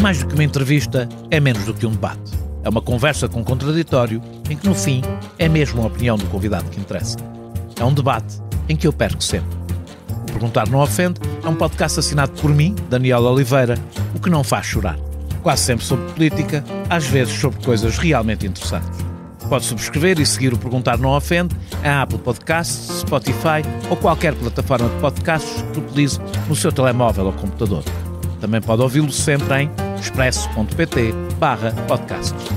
mais do que uma entrevista, é menos do que um debate. É uma conversa com contraditório, em que no fim é mesmo a opinião do convidado que interessa. É um debate em que eu perco sempre. O Perguntar Não Ofende é um podcast assinado por mim, Daniel Oliveira, o que não faz chorar. Quase sempre sobre política, às vezes sobre coisas realmente interessantes. Pode subscrever e seguir o Perguntar Não Ofende em Apple Podcasts, Spotify ou qualquer plataforma de podcasts que utilize no seu telemóvel ou computador. Também pode ouvi-lo sempre em expresso.pt/podcasts.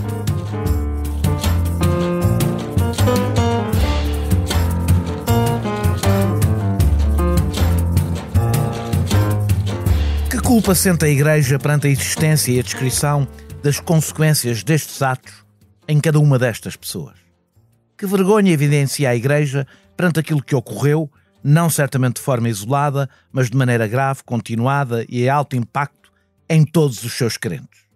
Que culpa sente a Igreja perante a existência e a descrição das consequências destes atos em cada uma destas pessoas? Que vergonha evidencia a Igreja perante aquilo que ocorreu, não certamente de forma isolada, mas de maneira grave, continuada e a alto impacto em todos os seus crentes?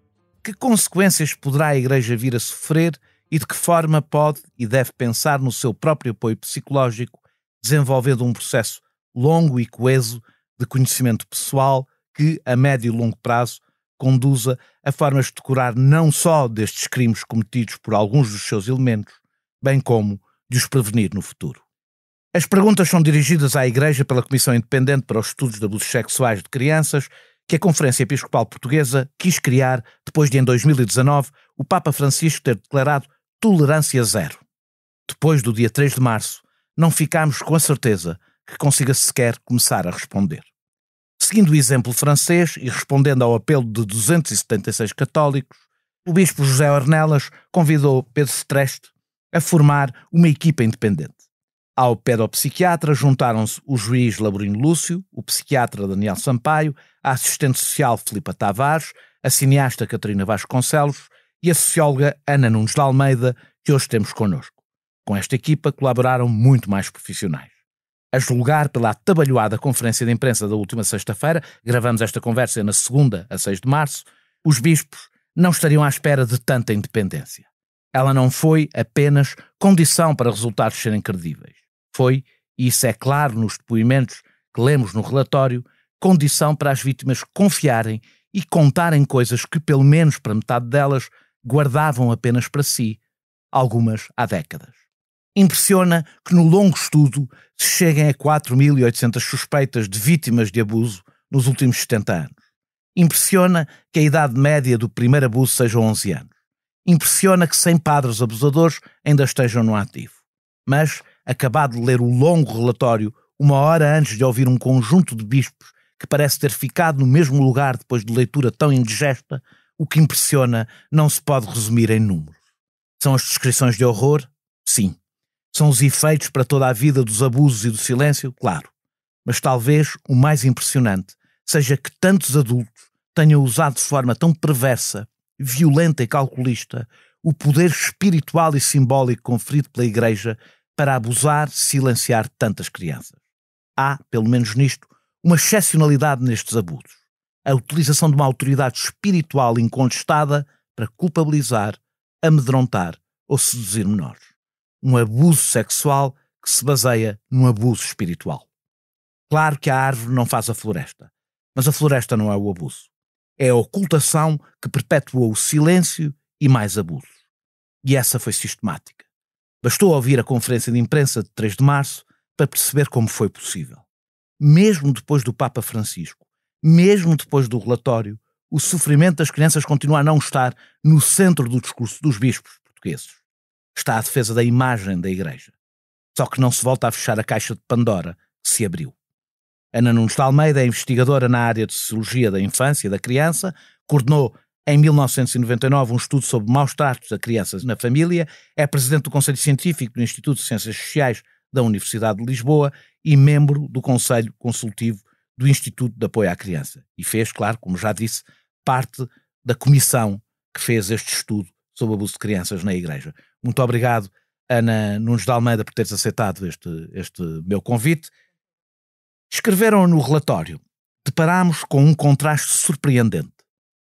Que consequências poderá a Igreja vir a sofrer e de que forma pode e deve pensar no seu próprio apoio psicológico, desenvolvendo um processo longo e coeso de conhecimento pessoal que, a médio e longo prazo, conduza a formas de curar não só destes crimes cometidos por alguns dos seus elementos, bem como de os prevenir no futuro? As perguntas são dirigidas à Igreja pela Comissão Independente para os Estudos de Abusos Sexuais de Crianças, que a Conferência Episcopal Portuguesa quis criar depois de, em 2019, o Papa Francisco ter declarado tolerância zero. Depois do dia 3 de março, não ficámos com a certeza que consiga sequer começar a responder. Seguindo o exemplo francês e respondendo ao apelo de 276 católicos, o bispo José Ornelas convidou Pedro Streste a formar uma equipa independente. Ao pedopsiquiatra juntaram-se o juiz Laborino Lúcio, o psiquiatra Daniel Sampaio, a assistente social Filipa Tavares, a cineasta Catarina Vasconcelos e a socióloga Ana Nunes de Almeida, que hoje temos connosco. Com esta equipa colaboraram muito mais profissionais. A julgar pela atabalhoada conferência de imprensa da última sexta-feira, gravamos esta conversa na segunda a 6 de março, os bispos não estariam à espera de tanta independência. Ela não foi apenas condição para resultados serem credíveis. Foi, e isso é claro nos depoimentos que lemos no relatório, condição para as vítimas confiarem e contarem coisas que, pelo menos para metade delas, guardavam apenas para si, algumas há décadas. Impressiona que no longo estudo se cheguem a 4.800 suspeitas de vítimas de abuso nos últimos 70 anos. Impressiona que a idade média do primeiro abuso seja 11 anos. Impressiona que 100 padres abusadores ainda estejam no ativo. Mas, acabado de ler o longo relatório, uma hora antes de ouvir um conjunto de bispos que parece ter ficado no mesmo lugar depois de leitura tão indigesta, o que impressiona não se pode resumir em números. São as descrições de horror? Sim. São os efeitos para toda a vida dos abusos e do silêncio? Claro. Mas talvez o mais impressionante seja que tantos adultos tenham usado de forma tão perversa, violenta e calculista o poder espiritual e simbólico conferido pela Igreja para abusar, silenciar tantas crianças. Há, pelo menos nisto, uma excepcionalidade nestes abusos. A utilização de uma autoridade espiritual incontestada para culpabilizar, amedrontar ou seduzir menores. Um abuso sexual que se baseia num abuso espiritual. Claro que a árvore não faz a floresta, mas a floresta não é o abuso. É a ocultação que perpetuou o silêncio e mais abusos. E essa foi sistemática. Bastou ouvir a conferência de imprensa de 3 de março para perceber como foi possível. Mesmo depois do Papa Francisco, mesmo depois do relatório, o sofrimento das crianças continua a não estar no centro do discurso dos bispos portugueses. Está a defesa da imagem da Igreja. Só que não se volta a fechar a caixa de Pandora que se abriu. Ana Nunes de Almeida é investigadora na área de Sociologia da Infância e da Criança, coordenou em 1999 um estudo sobre maus-tratos a crianças na família, é presidente do Conselho Científico do Instituto de Ciências Sociais da Universidade de Lisboa e membro do Conselho Consultivo do Instituto de Apoio à Criança. E fez, claro, como já disse, parte da comissão que fez este estudo sobre o abuso de crianças na Igreja. Muito obrigado, Ana Nunes de Almeida, por teres aceitado este meu convite. Escreveram no relatório: deparámos com um contraste surpreendente.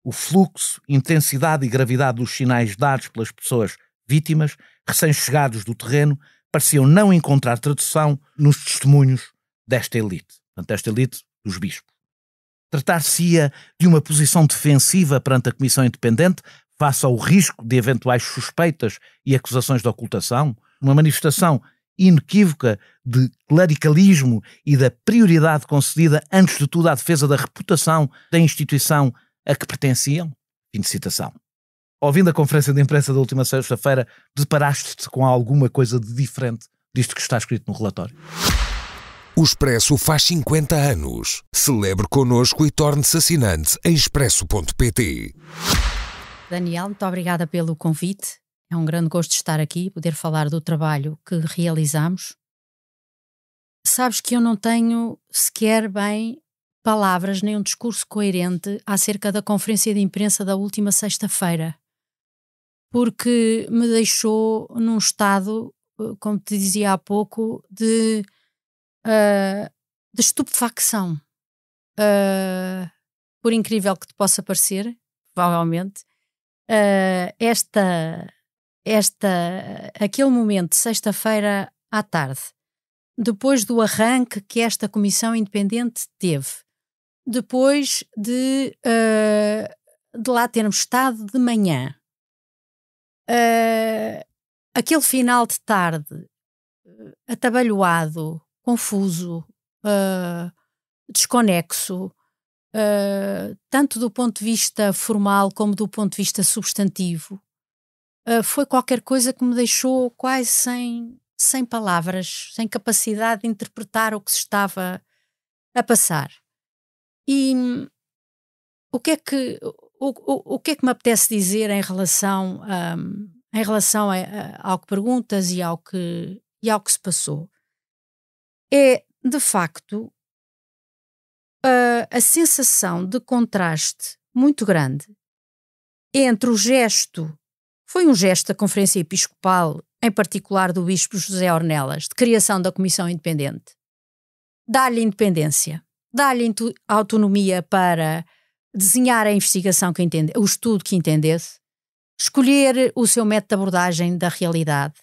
O fluxo, intensidade e gravidade dos sinais dados pelas pessoas vítimas, recém-chegados do terreno, pareciam não encontrar tradução nos testemunhos desta elite. Portanto, esta elite dos bispos. Tratar-se-ia de uma posição defensiva perante a Comissão Independente face ao risco de eventuais suspeitas e acusações de ocultação? Uma manifestação inequívoca de clericalismo e da prioridade concedida, antes de tudo, à defesa da reputação da instituição a que pertenciam? Fim de citação. Ouvindo a conferência de imprensa da última sexta-feira, deparaste-te com alguma coisa de diferente disto que está escrito no relatório? O Expresso faz 50 anos. Celebre connosco e torne-se assinante em expresso.pt. Daniel, muito obrigada pelo convite. É um grande gosto de estar aqui, poder falar do trabalho que realizamos. Sabes que eu não tenho sequer bem palavras nem um discurso coerente acerca da conferência de imprensa da última sexta-feira, porque me deixou num estado, como te dizia há pouco, de estupefacção. Por incrível que te possa parecer, provavelmente, aquele momento de sexta-feira à tarde, depois do arranque que esta comissão independente teve, depois de lá termos estado de manhã, aquele final de tarde atabalhoado, confuso, desconexo, tanto do ponto de vista formal como do ponto de vista substantivo, foi qualquer coisa que me deixou quase sem palavras, sem capacidade de interpretar o que se estava a passar. E o que é que me apetece dizer em relação ao que perguntas e ao que se passou? É, de facto, a sensação de contraste muito grande entre o gesto, foi um gesto da Conferência Episcopal, em particular do Bispo José Ornelas, de criação da Comissão Independente, dá-lhe independência, dá-lhe autonomia para desenhar a investigação que entende, o estudo que entendesse, escolher o seu método de abordagem da realidade,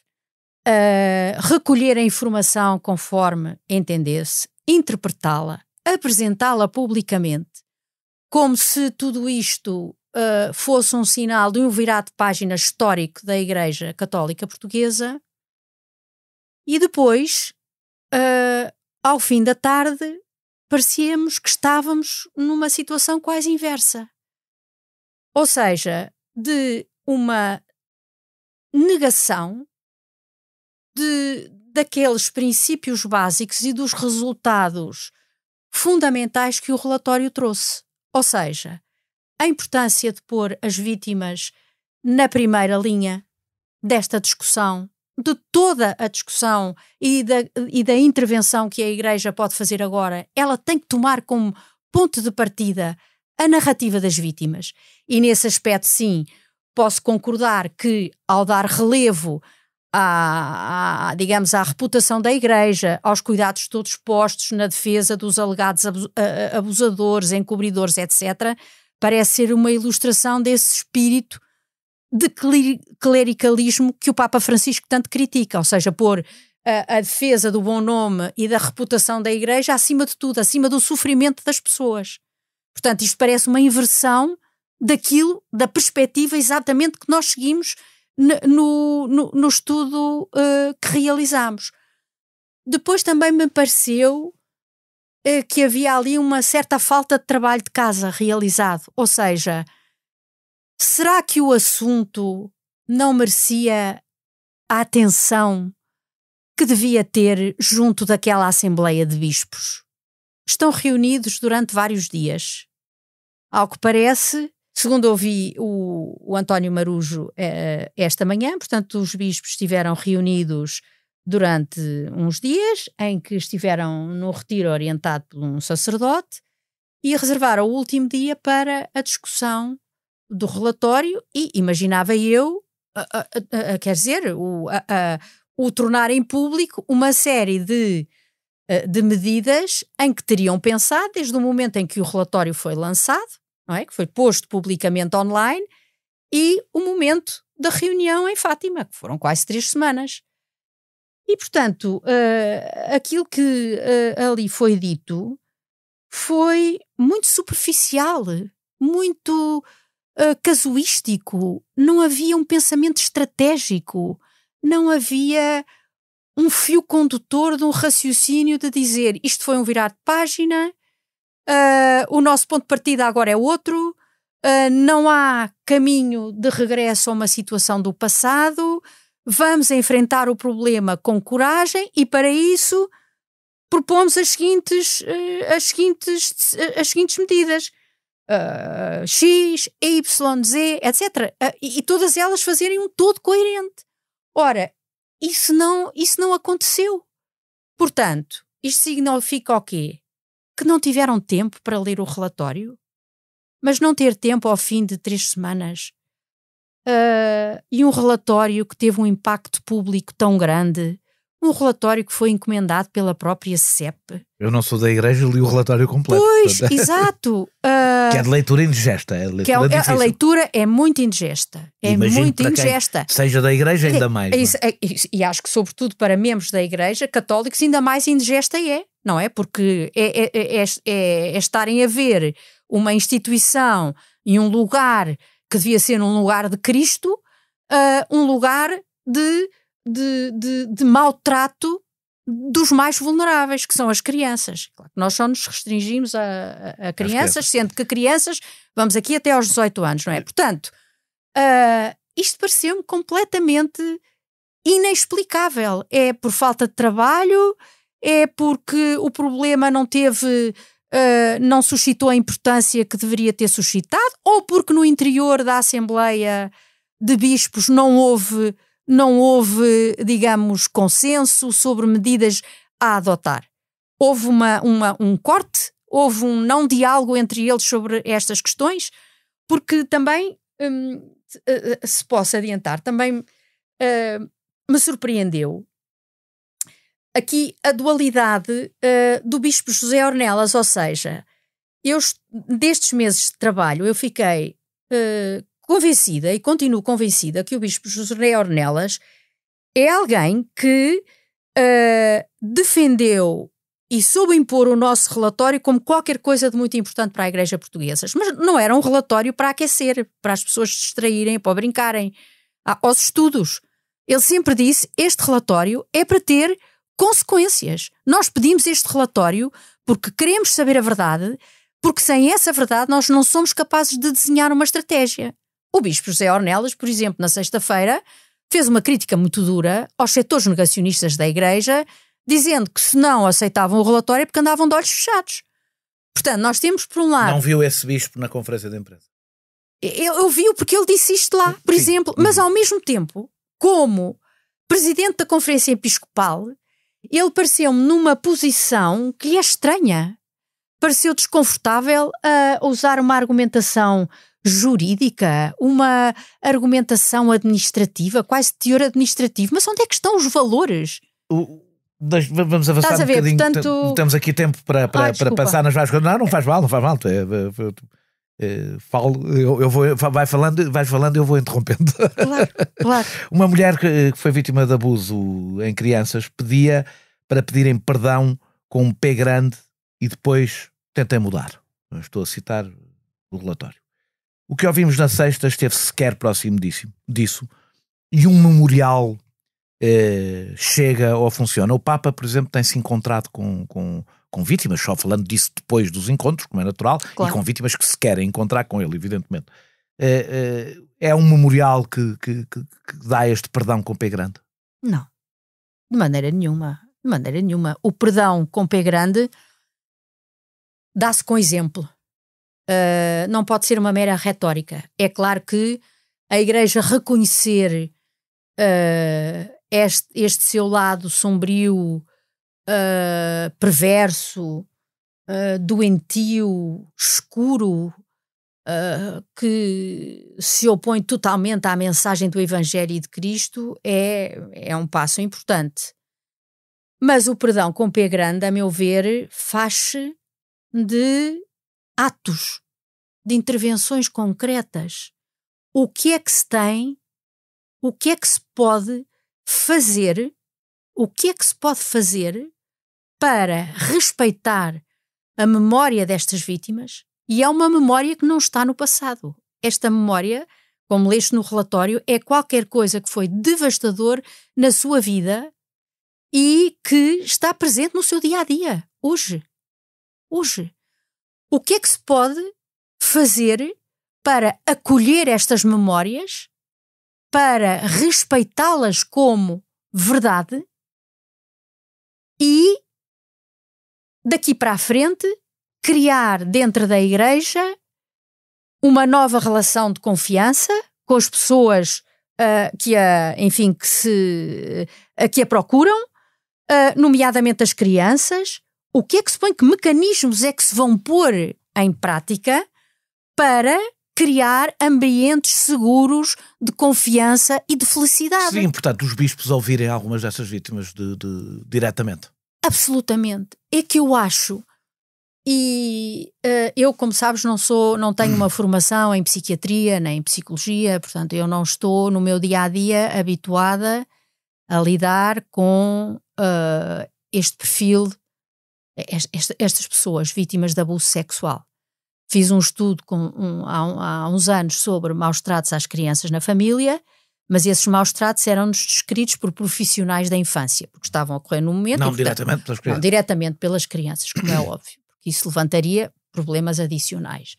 recolher a informação conforme entendesse, interpretá-la, apresentá-la publicamente, como se tudo isto fosse um sinal de um virado de página histórico da Igreja Católica Portuguesa. E depois, ao fim da tarde, parecíamos que estávamos numa situação quase inversa. Ou seja, de uma negação daqueles princípios básicos e dos resultados fundamentais que o relatório trouxe. Ou seja, a importância de pôr as vítimas na primeira linha desta discussão, de toda a discussão e da intervenção que a Igreja pode fazer agora. Ela tem que tomar como ponto de partida a narrativa das vítimas. E nesse aspecto, sim, posso concordar que, ao dar relevo digamos, à reputação da Igreja, aos cuidados todos postos na defesa dos alegados abusadores, encobridores, etc., parece ser uma ilustração desse espírito de clericalismo que o Papa Francisco tanto critica, ou seja, pôr a defesa do bom nome e da reputação da Igreja acima de tudo, acima do sofrimento das pessoas. Portanto, isto parece uma inversão da perspectiva exatamente que nós seguimos no estudo que realizámos. Depois também me pareceu que havia ali uma certa falta de trabalho de casa realizado, ou seja, será que o assunto não merecia a atenção que devia ter junto daquela Assembleia de Bispos? Estão reunidos durante vários dias. Ao que parece, segundo ouvi o António Marujo esta manhã, portanto os bispos estiveram reunidos durante uns dias, em que estiveram no retiro orientado por um sacerdote e reservaram o último dia para a discussão do relatório e, imaginava eu, quer dizer, o tornar em público uma série de medidas em que teriam pensado desde o momento em que o relatório foi lançado, não é? Que foi posto publicamente online, e o momento da reunião em Fátima, que foram quase 3 semanas. E, portanto, aquilo que ali foi dito foi muito superficial, muito casuístico. Não havia um pensamento estratégico, não havia um fio condutor de um raciocínio de dizer isto foi um virar de página, o nosso ponto de partida agora é outro, não há caminho de regresso a uma situação do passado, vamos enfrentar o problema com coragem e para isso propomos as seguintes medidas. X, Y, Z, etc. E todas elas fazerem um todo coerente. Ora, isso não aconteceu. Portanto, isto significa o quê? Que não tiveram tempo para ler o relatório? Mas não ter tempo ao fim de 3 semanas? E um relatório que teve um impacto público tão grande? Um relatório que foi encomendado pela própria CEP? Eu não sou da igreja, li o relatório completo. Pois, exato. Que é de leitura indigesta. A leitura é muito indigesta. Imagino muito para indigesta. Quem seja da igreja, ainda mais. E acho que, sobretudo, para membros da igreja católicos, ainda mais indigesta não é? Porque é estarem a ver uma instituição e um lugar que devia ser um lugar de Cristo, um lugar de maltrato dos mais vulneráveis, que são as crianças. Claro que nós só nos restringimos a crianças, sendo que crianças vamos aqui até aos 18 anos, não é? Portanto, isto pareceu-me completamente inexplicável. É por falta de trabalho, é porque o problema não suscitou a importância que deveria ter suscitado, ou porque no interior da Assembleia de Bispos não houve, digamos, consenso sobre medidas a adotar. Houve um corte, houve um não diálogo entre eles sobre estas questões, porque também, se posso adiantar, também me surpreendeu aqui a dualidade do Bispo José Ornelas, ou seja, destes meses de trabalho eu fiquei convencida e continuo convencida que o Bispo José Ornelas é alguém que defendeu e soube impor o nosso relatório como qualquer coisa de muito importante para a Igreja Portuguesa. Mas não era um relatório para aquecer, para as pessoas se distraírem, para brincarem, aos estudos. Ele sempre disse, este relatório é para ter consequências. Nós pedimos este relatório porque queremos saber a verdade, porque sem essa verdade nós não somos capazes de desenhar uma estratégia. O Bispo José Ornelas, por exemplo, na sexta-feira, fez uma crítica muito dura aos setores negacionistas da Igreja, dizendo que se não aceitavam o relatório é porque andavam de olhos fechados. Portanto, nós temos por um lado... Não viu esse bispo na conferência de imprensa? Eu vi-o porque ele disse isto lá, por exemplo, mas ao mesmo tempo, como presidente da Conferência Episcopal, ele pareceu-me numa posição que lhe é estranha. Pareceu desconfortável a usar uma argumentação jurídica, uma argumentação administrativa, quase teor administrativo. Mas onde é que estão os valores? Vamos avançar. Estás a ver, um bocadinho. portanto... Temos aqui tempo para passar nas várias coisas. Não faz mal. Vais falando, eu vou interrompendo. Claro. Uma mulher que foi vítima de abuso em crianças pedia para pedirem perdão com um P grande e depois tentem mudar. Eu estou a citar o relatório. O que ouvimos na sexta esteve sequer próximo disso e um memorial chega ou funciona. O Papa, por exemplo, tem-se encontrado com vítimas, só falando disso depois dos encontros, como é natural, claro. E com vítimas que se querem encontrar com ele, evidentemente. É um memorial que dá este perdão com P grande? Não, de maneira nenhuma. O perdão com P grande dá-se com exemplo. Não pode ser uma mera retórica. É claro que a Igreja reconhecer este seu lado sombrio, perverso, doentio, escuro, que se opõe totalmente à mensagem do Evangelho e de Cristo, é um passo importante. Mas o perdão com P grande, a meu ver, faz-se de atos, de intervenções concretas. O que é que se tem, o que é que se pode fazer, para respeitar a memória destas vítimas, e é uma memória que não está no passado. Esta memória, como leste no relatório, é qualquer coisa que foi devastador na sua vida e que está presente no seu dia-a-dia, hoje. Hoje. O que é que se pode fazer para acolher estas memórias, para respeitá-las como verdade e, daqui para a frente, criar dentro da Igreja uma nova relação de confiança com as pessoas que a procuram, nomeadamente as crianças. O que é que se põe? Que mecanismos é que se vão pôr em prática para criar ambientes seguros de confiança e de felicidade? Seria importante os bispos ouvirem algumas dessas vítimas diretamente. Absolutamente. É que eu acho, e eu, como sabes, não tenho uma formação em psiquiatria nem em psicologia, portanto eu não estou no meu dia-a-dia habituada a lidar com este perfil, estas pessoas vítimas de abuso sexual. Fiz um estudo há uns anos sobre maus tratos às crianças na família, mas esses maus tratos eram-nos descritos por profissionais da infância, porque estavam a ocorrer no momento. Não diretamente pelas crianças. Não diretamente pelas crianças, como é óbvio, porque isso levantaria problemas adicionais.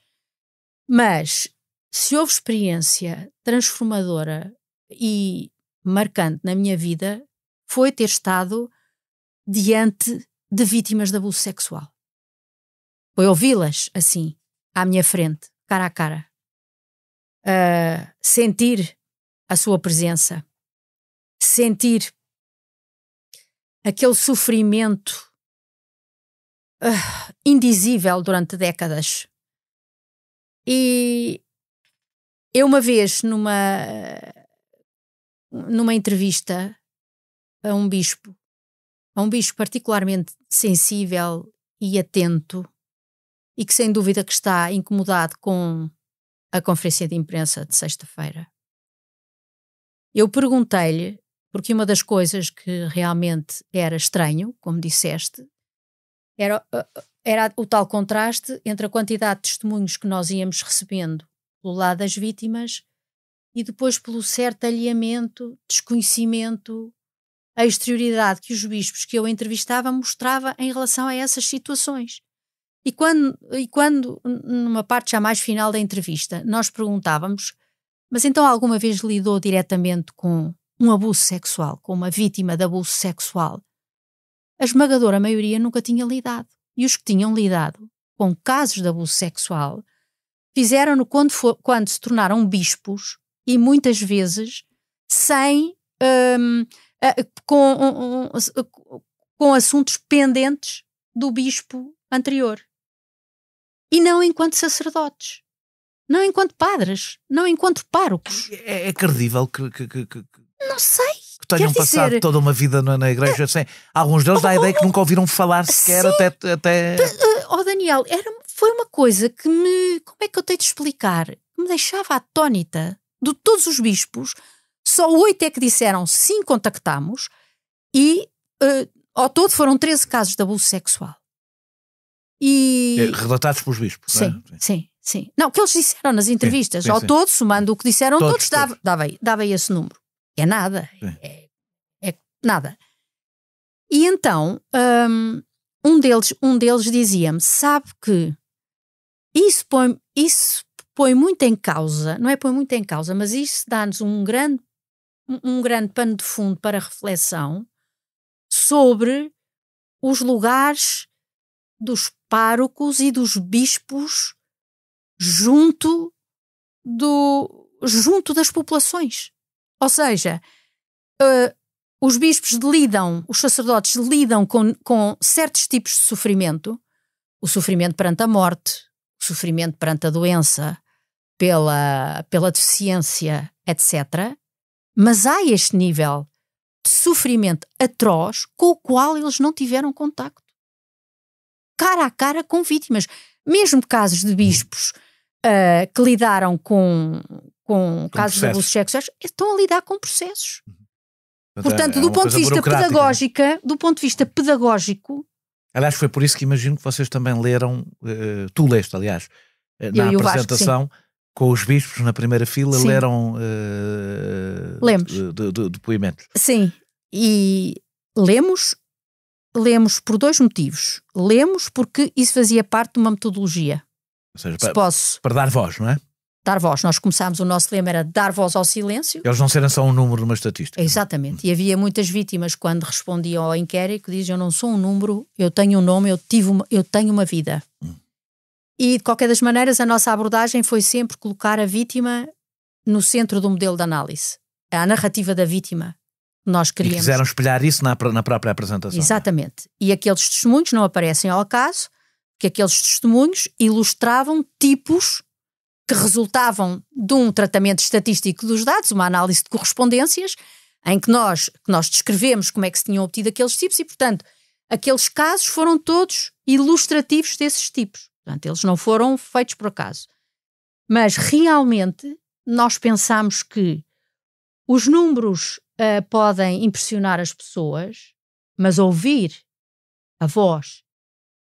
Mas se houve experiência transformadora e marcante na minha vida, foi ter estado diante de vítimas de abuso sexual. Foi ouvi-las assim, à minha frente, cara a cara. Sentir a sua presença. Sentir aquele sofrimento indizível durante décadas. E eu uma vez, numa entrevista a um bispo particularmente sensível e atento, e que sem dúvida que está incomodado com a conferência de imprensa de sexta-feira, eu perguntei-lhe, porque uma das coisas que realmente era estranho, como disseste, era o tal contraste entre a quantidade de testemunhos que nós íamos recebendo pelo lado das vítimas e depois pelo certo alheamento, desconhecimento, a exterioridade que os bispos que eu entrevistava mostrava em relação a essas situações. E quando, numa parte já mais final da entrevista, nós perguntávamos, mas então alguma vez lidou diretamente com um abuso sexual, com uma vítima de abuso sexual? A esmagadora maioria nunca tinha lidado. E os que tinham lidado com casos de abuso sexual fizeram-no quando se tornaram bispos e muitas vezes sem... com assuntos pendentes do bispo anterior. E não enquanto sacerdotes, não enquanto padres, não enquanto párocos. É credível que não sei. Que tenham passado toda uma vida na igreja sem... Alguns deles dá a ideia que nunca ouviram falar sequer até... Daniel, foi uma coisa que me... Como é que eu tenho de explicar? Que me deixava atônita. De todos os bispos, só 8 é que disseram sim, contactamos, e ao todo foram 13 casos de abuso sexual. Relatados pelos bispos. Sim, não é? sim. Não, o que eles disseram nas entrevistas, ao todo, somando o que disseram todos. Dava esse número. É nada. É nada. E então, um deles dizia-me, sabe que isso põe muito em causa, não é põe muito em causa, mas isso dá-nos um grande pano de fundo para reflexão sobre os lugares dos párocos e dos bispos junto das populações. Ou seja, os bispos os sacerdotes lidam com certos tipos de sofrimento, o sofrimento perante a morte, o sofrimento perante a doença, pela deficiência, etc. Mas há este nível de sofrimento atroz com o qual eles não tiveram contacto. Cara a cara com vítimas. Mesmo casos de bispos que lidaram com casos de abusos sexuais, estão a lidar com processos. Portanto, do ponto de vista pedagógico, Aliás, foi por isso que imagino que vocês também leram, tu leste, aliás, na apresentação, Vasco, com os bispos na primeira fila, sim, leram depoimentos. Sim, e lemos por dois motivos. Lemos porque isso fazia parte de uma metodologia. Ou seja, para dar voz, não é? Dar voz. Nós começámos, o nosso lema era dar voz ao silêncio. Eles não serem só um número numa estatística. Exatamente. E havia muitas vítimas quando respondiam ao inquérito que diziam: eu não sou um número, eu tenho um nome, eu tenho uma vida. E de qualquer das maneiras a nossa abordagem foi sempre colocar a vítima no centro do modelo de análise. A narrativa da vítima. Nós queríamos. E quiseram espelhar isso na própria apresentação. Exatamente. E aqueles testemunhos não aparecem ao acaso, que aqueles testemunhos ilustravam tipos que resultavam de um tratamento estatístico dos dados, uma análise de correspondências, em que nós descrevemos como é que se tinham obtido aqueles tipos e, portanto, aqueles casos foram todos ilustrativos desses tipos. Portanto, eles não foram feitos por acaso. Mas, realmente, nós pensamos que os números podem impressionar as pessoas, mas ouvir a voz,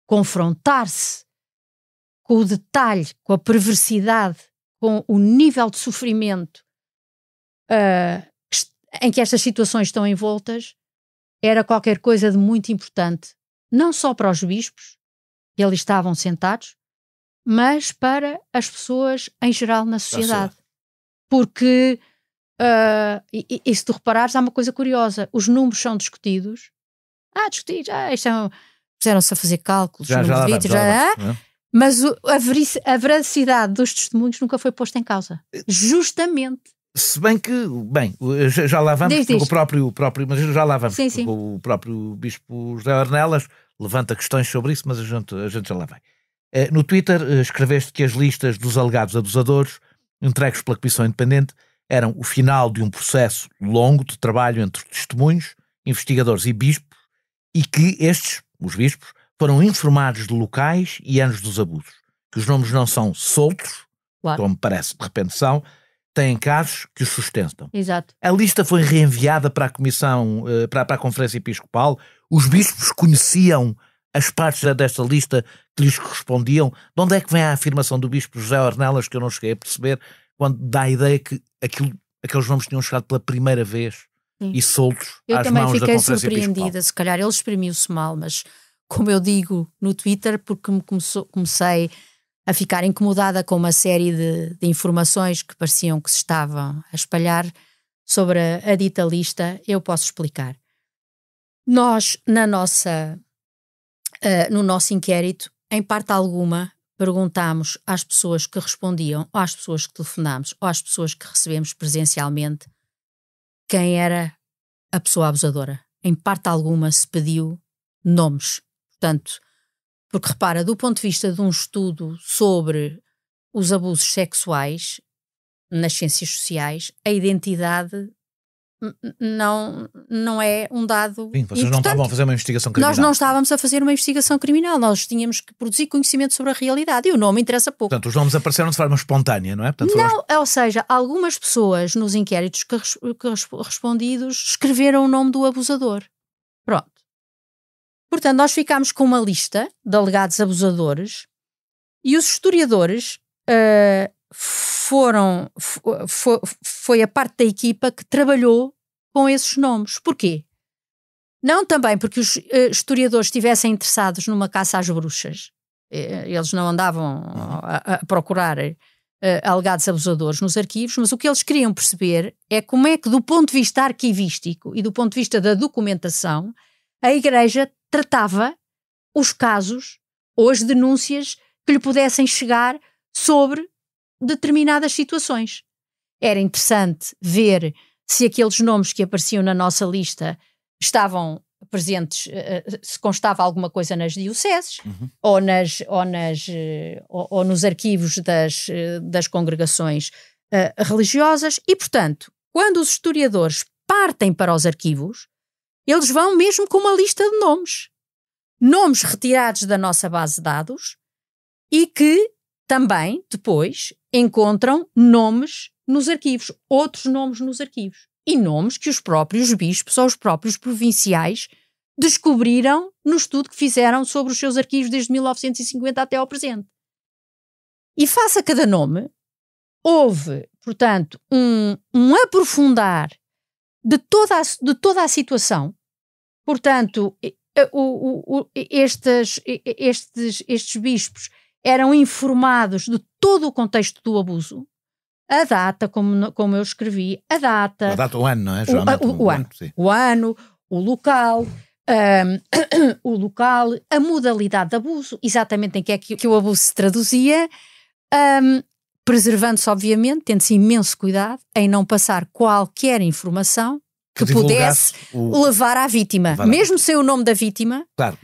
confrontar-se com o detalhe, com a perversidade, com o nível de sofrimento em que estas situações estão envoltas, era qualquer coisa de muito importante, não só para os bispos, que ali estavam sentados, mas para as pessoas em geral na sociedade. Porque, e se tu reparares, há uma coisa curiosa, os números são discutidos, puseram-se a fazer cálculos, mas a veracidade dos testemunhos nunca foi posta em causa. Justamente. Se bem que, já lá vamos, o próprio, mas já lá vamos, sim. O próprio Bispo José Ornelas levanta questões sobre isso, mas a gente já lá vai. No Twitter escreveste que as listas dos alegados abusadores entregues pela Comissão Independente eram o final de um processo longo de trabalho entre testemunhos, investigadores e bispos, e que os bispos, foram informados de locais e anos dos abusos, que os nomes não são soltos, claro, como parece de repente são, têm casos que os sustentam. Exato. A lista foi reenviada para a Comissão, para a Conferência Episcopal. Os bispos conheciam as partes desta lista que lhes correspondiam. De onde é que vem a afirmação do bispo José Ornelas, que eu não cheguei a perceber, quando dá a ideia que aqueles nomes tinham chegado pela primeira vez, sim, e soltos às mãos da Conferência Episcopal? Eu também fiquei surpreendida, se calhar ele exprimiu-se mal, mas como eu digo no Twitter, porque comecei a ficar incomodada com uma série de informações que pareciam que se estavam a espalhar sobre a dita lista, eu posso explicar. Nós, no nosso inquérito, em parte alguma, perguntámos às pessoas que respondiam, ou às pessoas que telefonámos, ou às pessoas que recebemos presencialmente, quem era a pessoa abusadora. Em parte alguma se pediu nomes. Portanto, porque repara, do ponto de vista de um estudo sobre os abusos sexuais nas ciências sociais, a identidade não é um dado. Sim, vocês não estavam a fazer uma investigação criminal. Nós não estávamos a fazer uma investigação criminal, nós tínhamos que produzir conhecimento sobre a realidade e o nome interessa pouco. Portanto, os nomes apareceram de forma espontânea, não é? Portanto, ou seja, algumas pessoas nos inquéritos que respondidos escreveram o nome do abusador. Pronto. Portanto, nós ficámos com uma lista de alegados abusadores e os historiadores foi a parte da equipa que trabalhou com esses nomes. Porquê? Não também porque os historiadores estivessem interessados numa caça às bruxas. Eles não andavam a procurar alegados abusadores nos arquivos, mas o que eles queriam perceber é como é que, do ponto de vista arquivístico e do ponto de vista da documentação, a Igreja tratava os casos ou as denúncias que lhe pudessem chegar sobre determinadas situações. Era interessante ver se aqueles nomes que apareciam na nossa lista estavam presentes, se constava alguma coisa nas dioceses, ou nos arquivos das congregações religiosas, e, portanto, quando os historiadores partem para os arquivos, eles vão mesmo com uma lista de nomes retirados da nossa base de dados e que também, depois, encontram nomes nos arquivos, outros nomes nos arquivos, e nomes que os próprios bispos ou os próprios provinciais descobriram no estudo que fizeram sobre os seus arquivos desde 1950 até ao presente. E face a cada nome, houve, portanto, um aprofundar de toda a situação. Portanto, estes bispos eram informados de todo o contexto do abuso, a data, como eu escrevi, a data, o ano, não é? O ano, o local, a modalidade de abuso, exatamente em que é que o abuso se traduzia, preservando-se, obviamente, tendo-se imenso cuidado em não passar qualquer informação que pudesse levar à vítima, mesmo sem o nome da vítima. Claro,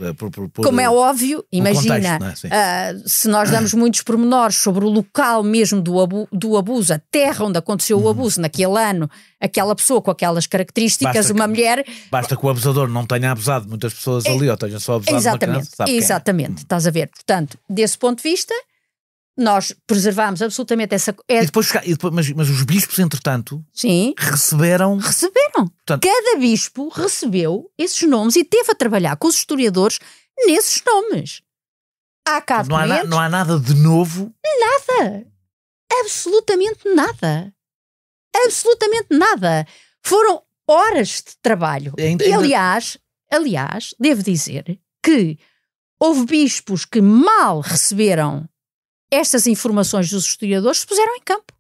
como é óbvio, imagina, contexto, não é? Se nós damos muitos pormenores sobre o local mesmo do abuso, a terra onde aconteceu o abuso, naquele ano, aquela pessoa com aquelas características, mulher... Basta que o abusador não tenha abusado de muitas pessoas ali, ou tenha só abusado de uma criança, sabe exatamente, estás a ver. Portanto, desse ponto de vista, nós preservámos absolutamente essa... Mas os bispos, entretanto, sim, receberam. Portanto, cada bispo recebeu esses nomes e teve a trabalhar com os historiadores nesses nomes. Há cá documentos... Não há nada de novo. Nada. Absolutamente nada. Absolutamente nada. Foram horas de trabalho. E aliás, devo dizer que houve bispos que mal receberam estas informações dos historiadores, se puseram em campo.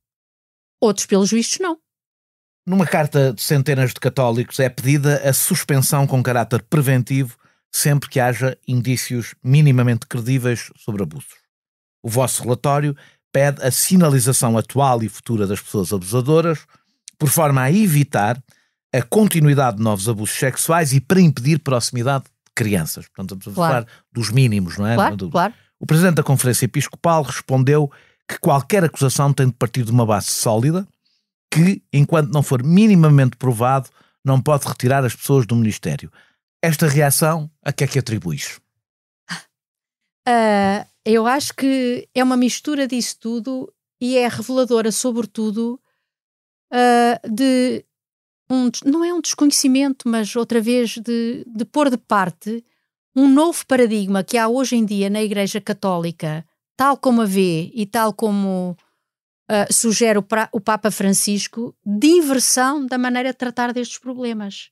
Outros, pelos vistos, não. Numa carta de centenas de católicos é pedida a suspensão com caráter preventivo sempre que haja indícios minimamente credíveis sobre abusos. O vosso relatório pede a sinalização atual e futura das pessoas abusadoras, por forma a evitar a continuidade de novos abusos sexuais e para impedir proximidade de crianças. Portanto, estamos a falar dos mínimos, não é? Claro. O Presidente da Conferência Episcopal respondeu que qualquer acusação tem de partir de uma base sólida, que, enquanto não for minimamente provado, não pode retirar as pessoas do ministério. Esta reação, a que é que atribuis? Eu acho que é uma mistura disso tudo e é reveladora, sobretudo, não é um desconhecimento, mas outra vez de pôr de parte um novo paradigma que há hoje em dia na Igreja Católica, tal como a vê e tal como sugere o Papa Francisco, de inversão da maneira de tratar destes problemas.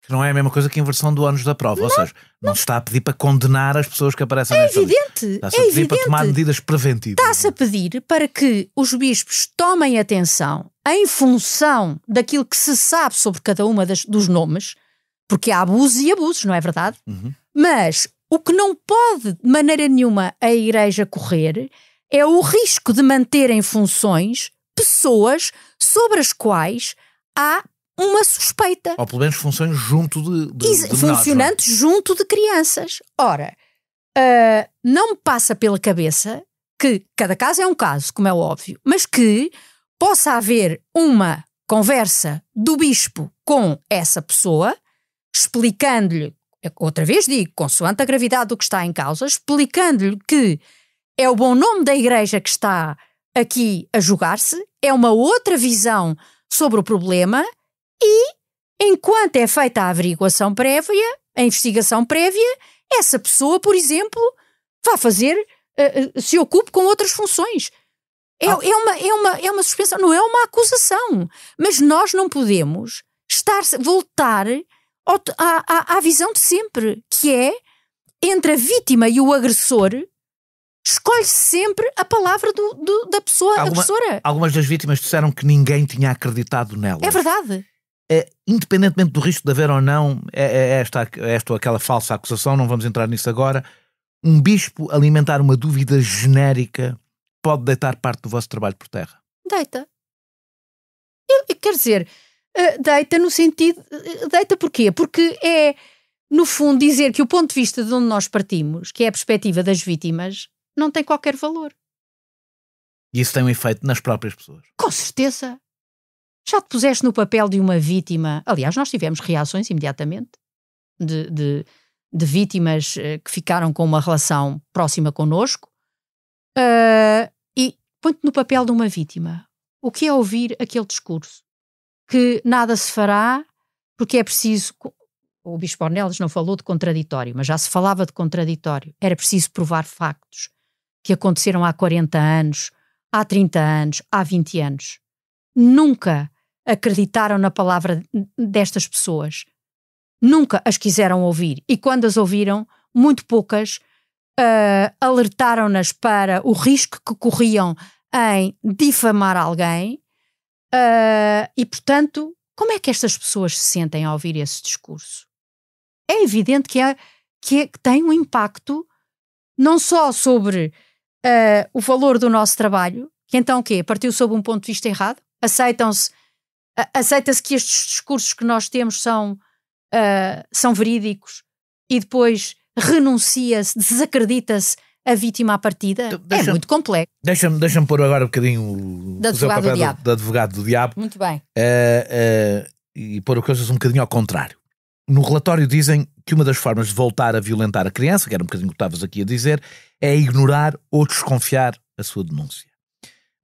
Que não é a mesma coisa que a inversão do ônus da prova, ou seja, não se está a pedir para condenar as pessoas que aparecem nesta lista. Está-se a pedir para tomar medidas preventivas. Está-se a pedir para que os bispos tomem atenção em função daquilo que se sabe sobre cada uma dos nomes, porque há abusos e abusos, não é verdade? Mas o que não pode de maneira nenhuma a Igreja correr é o risco de manter em funções pessoas sobre as quais há uma suspeita. Ou pelo menos funções junto de funcionantes junto de crianças. Ora, não me passa pela cabeça que cada caso é um caso, como é óbvio, mas que possa haver uma conversa do bispo com essa pessoa, explicando-lhe, outra vez digo, consoante a gravidade do que está em causa, explicando-lhe que é o bom nome da Igreja que está aqui a julgar-se, é uma outra visão sobre o problema e, enquanto é feita a averiguação prévia, a investigação prévia, essa pessoa, por exemplo, vai fazer, se ocupe com outras funções. É uma suspensão, não é uma acusação. Mas nós não podemos voltar à visão de sempre, que é, entre a vítima e o agressor, escolhe sempre a palavra da pessoa agressora. Algumas das vítimas disseram que ninguém tinha acreditado nelas. É verdade. Independentemente do risco de haver ou não esta ou aquela falsa acusação, não vamos entrar nisso agora, um bispo alimentar uma dúvida genérica pode deitar parte do vosso trabalho por terra? Deita. Quer dizer, deita no sentido... Deita porquê? Porque é, no fundo, dizer que o ponto de vista de onde nós partimos, que é a perspectiva das vítimas, não tem qualquer valor. E isso tem um efeito nas próprias pessoas? Com certeza. Já te puseste no papel de uma vítima? Aliás, nós tivemos reações imediatamente de vítimas que ficaram com uma relação próxima connosco. E põe-te no papel de uma vítima. O que é ouvir aquele discurso? Que nada se fará porque é preciso o Bispo Ornelas não falou de contraditório, mas já se falava de contraditório. Era preciso provar factos que aconteceram há 40 anos, há 30 anos, há 20 anos. Nunca acreditaram na palavra destas pessoas. Nunca as quiseram ouvir. E quando as ouviram, muito poucas alertaram-nas para o risco que corriam em difamar alguém. E, portanto, como é que estas pessoas se sentem ao ouvir esse discurso? É evidente que tem um impacto não só sobre o valor do nosso trabalho, que então o quê? Partiu sob um ponto de vista errado? Aceita-se que estes discursos que nós temos são verídicos e depois renuncia-se, desacredita-se a vítima à partida? É muito complexo. Deixa-me pôr agora um bocadinho de advogado do diabo. Muito bem. E pôr as coisas um bocadinho ao contrário. No relatório dizem que uma das formas de voltar a violentar a criança, que era um bocadinho o que estavas aqui a dizer, é ignorar ou desconfiar a sua denúncia.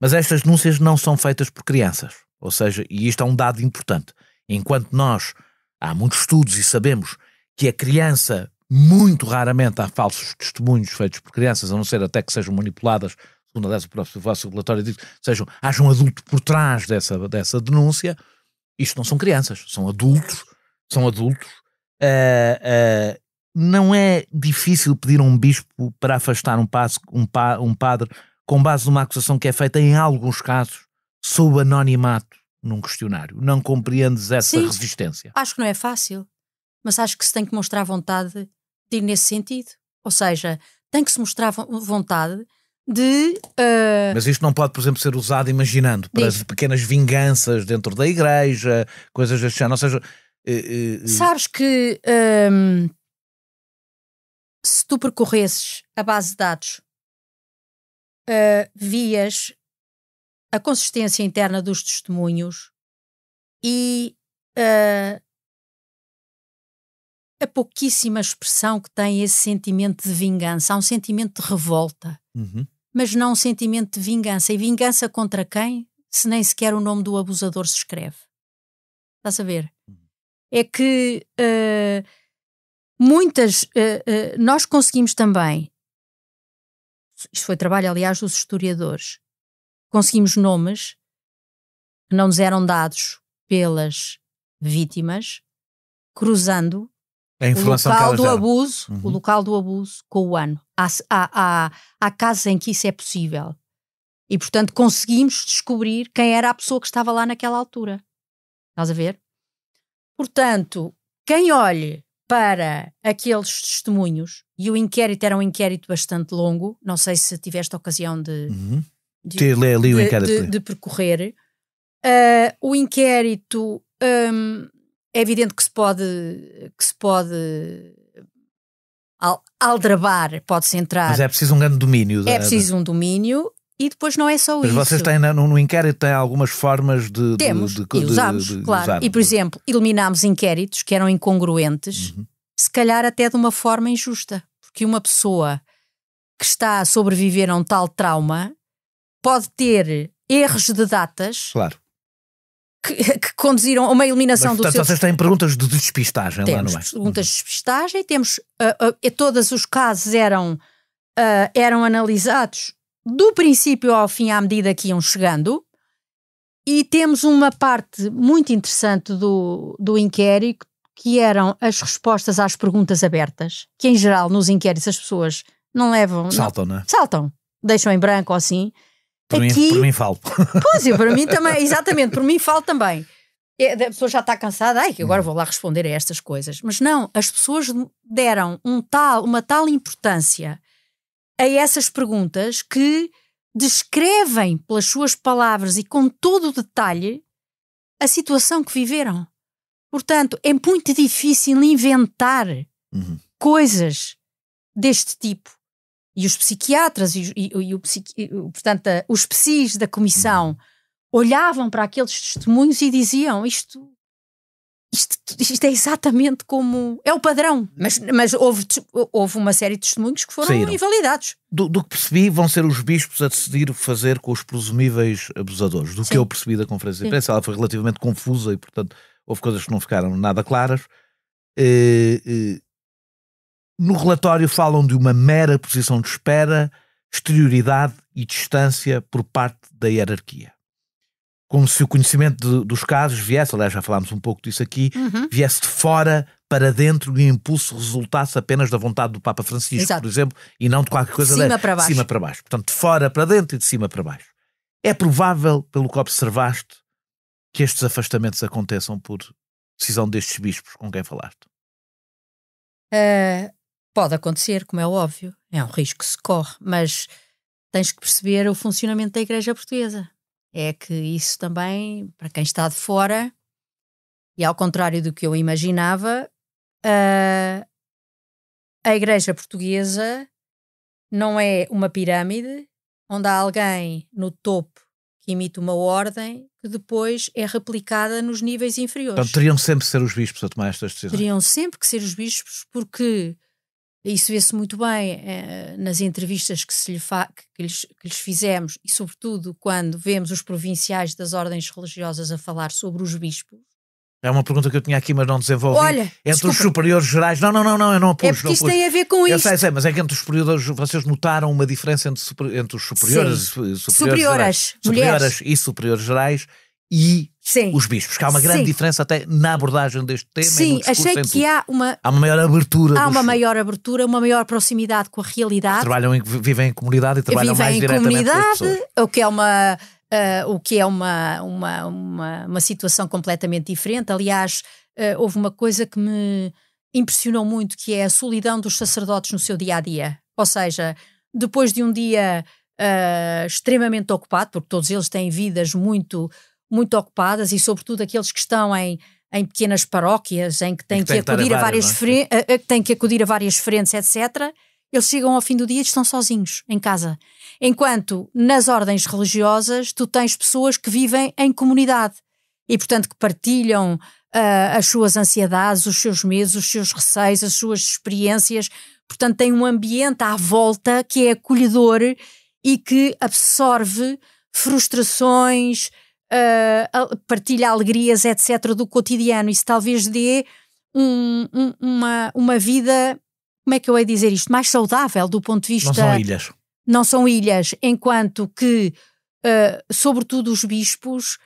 Mas estas denúncias não são feitas por crianças. Ou seja, e isto é um dado importante, enquanto há muitos estudos e sabemos que a criança, muito raramente há falsos testemunhos feitos por crianças, a não ser até que sejam manipuladas, segundo aliás o próprio vosso relatório diz, haja um adulto por trás dessa denúncia. Isto não são crianças, são adultos. Não é difícil pedir a um bispo para afastar um padre com base numa acusação que é feita em alguns casos sob anonimato num questionário. Não compreendes essa resistência? Acho que não é fácil, mas acho que se tem que mostrar vontade de ir nesse sentido. Ou seja, tem que se mostrar vontade de... Mas isto não pode, por exemplo, ser usado imaginando para pequenas vinganças dentro da igreja, coisas deste género. Ou seja... Sabes que se tu percorresses a base de dados, vias a consistência interna dos testemunhos e a pouquíssima expressão que tem esse sentimento de vingança. Há um sentimento de revolta, mas não um sentimento de vingança. E vingança contra quem? Se nem sequer o nome do abusador se escreve. Estás a ver? É que nós conseguimos também, isto foi trabalho aliás dos historiadores, conseguimos nomes que não nos eram dados pelas vítimas, cruzando o local do abuso com o ano. Há casos em que isso é possível. E, portanto, conseguimos descobrir quem era a pessoa que estava lá naquela altura. Estás a ver? Portanto, quem olhe para aqueles testemunhos, e o inquérito era um inquérito bastante longo, não sei se tiveste a ocasião de percorrer, o inquérito é evidente que se pode aldrabar, pode-se entrar. Mas é preciso um grande domínio. É preciso um domínio. E depois não é só isso. Mas vocês têm no inquérito têm algumas formas de... Temos, e usamos, claro. E, por exemplo, eliminámos inquéritos que eram incongruentes, se calhar até de uma forma injusta. Porque uma pessoa que está a sobreviver a um tal trauma pode ter erros de datas... Claro. Que conduziram a uma eliminação do seu... Vocês têm perguntas de despistagem lá, não é? Temos perguntas de despistagem, temos... todos os casos eram analisados do princípio ao fim à medida que iam chegando, e temos uma parte muito interessante do inquérito que eram as respostas às perguntas abertas, que em geral nos inquéritos as pessoas não levam... Saltam, não é? Saltam, deixam em branco ou assim. Por mim falo. Pois, para mim também, exatamente, por mim falo também. A pessoa já está cansada, que agora vou lá responder a estas coisas. Mas não, as pessoas deram uma tal importância a essas perguntas que descrevem pelas suas palavras e com todo o detalhe a situação que viveram. Portanto, é muito difícil inventar coisas deste tipo. E os psiquiatras portanto, os psis da comissão olhavam para aqueles testemunhos e diziam isto é exatamente como... É o padrão. Mas houve uma série de testemunhos que foram invalidados. Do que percebi, vão ser os bispos a decidir o que fazer com os presumíveis abusadores. Do que eu percebi da conferência de imprensa, ela foi relativamente confusa e, portanto, houve coisas que não ficaram nada claras. No relatório falam de uma mera posição de espera, exterioridade e distância por parte da hierarquia. Como se o conhecimento dos casos viesse, aliás já falámos um pouco disso aqui, viesse de fora para dentro e o impulso resultasse apenas da vontade do Papa Francisco, Exato. por exemplo, e não de qualquer coisa de cima para baixo. Portanto, de fora para dentro e de cima para baixo. É provável, pelo que observaste, que estes afastamentos aconteçam por decisão destes bispos com quem falaste? Pode acontecer, como é óbvio. É um risco que se corre, mas tens que perceber o funcionamento da Igreja Portuguesa. É que isso também, para quem está de fora, e ao contrário do que eu imaginava, a Igreja Portuguesa não é uma pirâmide onde há alguém no topo que imita uma ordem que depois é replicada nos níveis inferiores. Então teriam sempre que ser os bispos a tomar estas decisões? Teriam sempre que ser os bispos, porque isso vê-se muito bem nas entrevistas que lhes fizemos, e sobretudo quando vemos os provinciais das ordens religiosas a falar sobre os bispos. É uma pergunta que eu tinha aqui, mas não desenvolvi. Olha, entre desculpa. Os superiores gerais... Não, eu não pus. É porque isto tem a ver com eu isto. sei, mas é que entre os superiores, vocês notaram uma diferença entre os superiores, Superioras, mulheres e superiores gerais e Sim. os bispos, que há uma grande diferença até na abordagem deste tema. Sim, achei que há uma maior abertura. Há uma maior abertura, uma maior proximidade com a realidade. Vivem em comunidade e trabalham mais diretamente com as pessoas. O que é uma situação completamente diferente. Aliás, houve uma coisa que me impressionou muito, que é a solidão dos sacerdotes no seu dia-a-dia. Ou seja, depois de um dia extremamente ocupado, porque todos eles têm vidas muito, muito ocupadas, e sobretudo aqueles que estão em pequenas paróquias, em que têm que acudir a várias frentes, etc., eles chegam ao fim do dia e estão sozinhos em casa. Enquanto nas ordens religiosas tu tens pessoas que vivem em comunidade e, portanto, que partilham as suas ansiedades, os seus medos, os seus receios, as suas experiências. Portanto, tem um ambiente à volta que é acolhedor e que absorve frustrações, partilha alegrias, etc., do cotidiano. Isso talvez dê uma vida, como é que eu hei de dizer isto, mais saudável do ponto de vista... Não são ilhas, enquanto que, sobretudo os bispos,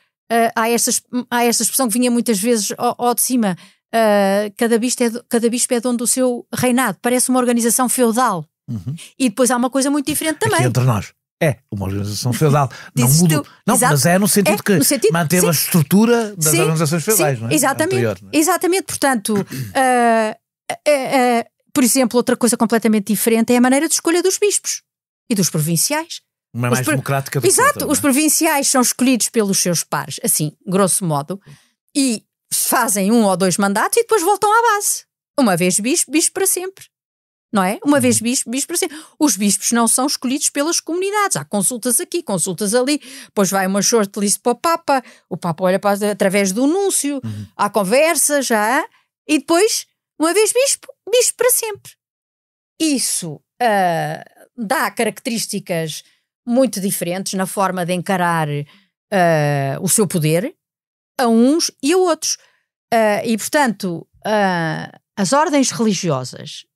há esta expressão que vinha muitas vezes ao de cima, cada bispo é dono do seu reinado, parece uma organização feudal. E depois há uma coisa muito diferente também. Aqui entre nós. É uma organização feudal. Não muda. Não, mas é no sentido que manteve a estrutura das organizações feudais, não é? Exatamente. Anterior, não é? Exatamente. Portanto, por exemplo, outra coisa completamente diferente é a maneira de escolha dos bispos e dos provinciais. Uma mais democrática do que Exato. outra, os provinciais são escolhidos pelos seus pares, assim, grosso modo, e fazem 1 ou 2 mandatos e depois voltam à base. Uma vez bispo para sempre. Não é? Uma vez bispo para sempre. Os bispos não são escolhidos pelas comunidades. Há consultas aqui, consultas ali, depois vai uma shortlist para o Papa olha através do anúncio, há conversas, e depois, uma vez bispo para sempre. Isso dá características muito diferentes na forma de encarar o seu poder a uns e a outros. E, portanto, as ordens religiosas,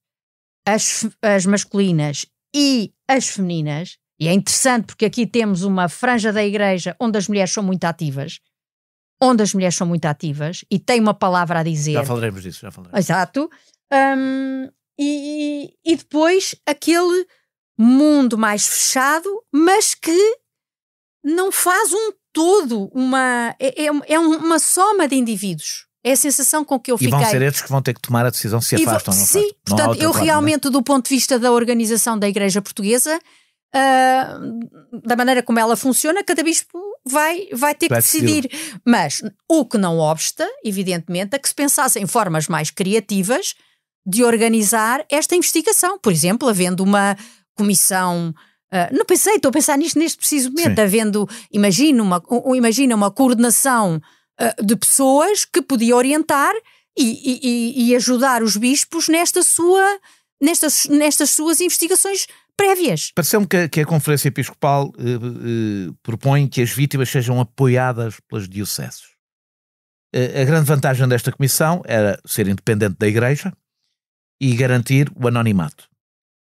as masculinas e as femininas, e é interessante porque aqui temos uma franja da Igreja onde as mulheres são muito ativas, e têm uma palavra a dizer. Já falaremos disso, Exato. E depois aquele mundo mais fechado, mas que não faz um todo, é uma soma de indivíduos. É a sensação com que eu fiquei. E vão ser estes que vão ter que tomar a decisão se afastam ou não. Sim, portanto, eu realmente, do ponto de vista da organização da Igreja Portuguesa, da maneira como ela funciona, cada bispo vai ter que decidir. Mas o que não obsta, evidentemente, é que se pensasse em formas mais criativas de organizar esta investigação. Por exemplo, havendo uma comissão... estou a pensar nisto neste preciso momento. Sim. Havendo, imagina uma coordenação de pessoas que podia orientar e ajudar os bispos nestas suas investigações prévias. Pareceu-me que a Conferência Episcopal propõe que as vítimas sejam apoiadas pelas dioceses. A grande vantagem desta comissão era ser independente da Igreja e garantir o anonimato.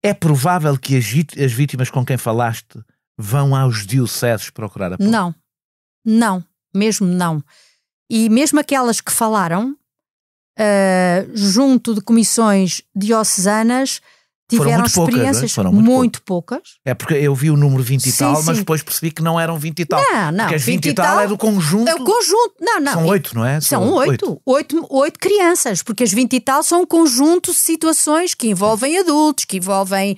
É provável que as vítimas com quem falaste vão aos dioceses procurar apoio? Não, mesmo não. E mesmo aquelas que falaram, junto de comissões diocesanas, tiveram experiências muito poucas. É porque eu vi o número 20 e tal, mas depois percebi que não eram 20 e tal. Não, porque as 20 e tal é do conjunto. É o conjunto. Não. São 8, não é? São 8 crianças, porque as 20 e tal são um conjunto de situações que envolvem adultos, que envolvem...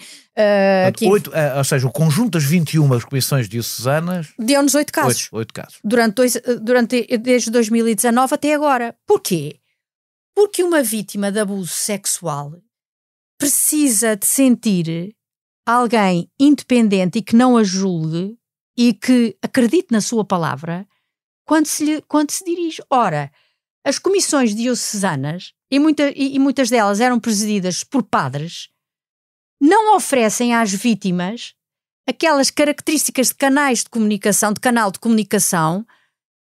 ou seja, o conjunto das 21 comissões diocesanas... Deu-nos 8 casos. 8 casos. Desde 2019 até agora. Porquê? Porque uma vítima de abuso sexual precisa de sentir alguém independente e que não a julgue e que acredite na sua palavra quando se dirige. Ora, as comissões diocesanas, e muitas delas eram presididas por padres, não oferecem às vítimas aquelas características de canal de comunicação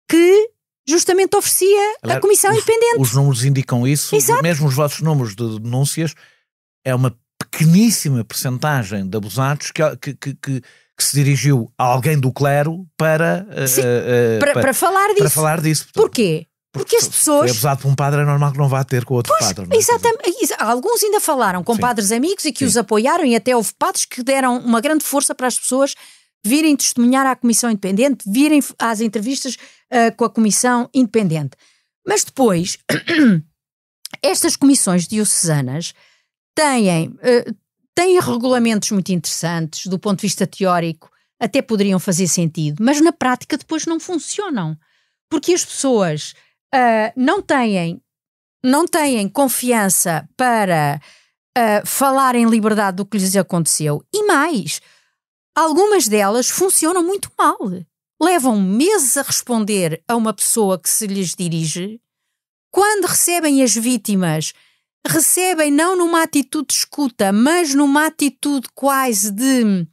que justamente oferecia a Comissão Independente. Os números indicam isso. Exato. Mesmo os vossos números de denúncias, é uma pequeníssima percentagem de abusados que se dirigiu a alguém do clero para falar disso. Portanto, porquê? Porque as pessoas... Foi abusado por um padre, é normal que não vá ter com outro padre. Não é? Exatamente. Alguns ainda falaram com padres amigos e que os apoiaram, e até houve padres que deram uma grande força para as pessoas virem testemunhar à Comissão Independente, virem às entrevistas com a Comissão Independente. Mas depois, estas comissões diocesanas têm regulamentos muito interessantes, do ponto de vista teórico, até poderiam fazer sentido, mas na prática depois não funcionam. Porque as pessoas não têm confiança para falar em liberdade do que lhes aconteceu. E mais, algumas delas funcionam muito mal. Levam meses a responder a uma pessoa que se lhes dirige. Quando recebem as vítimas, recebem não numa atitude de escuta, mas numa atitude quase de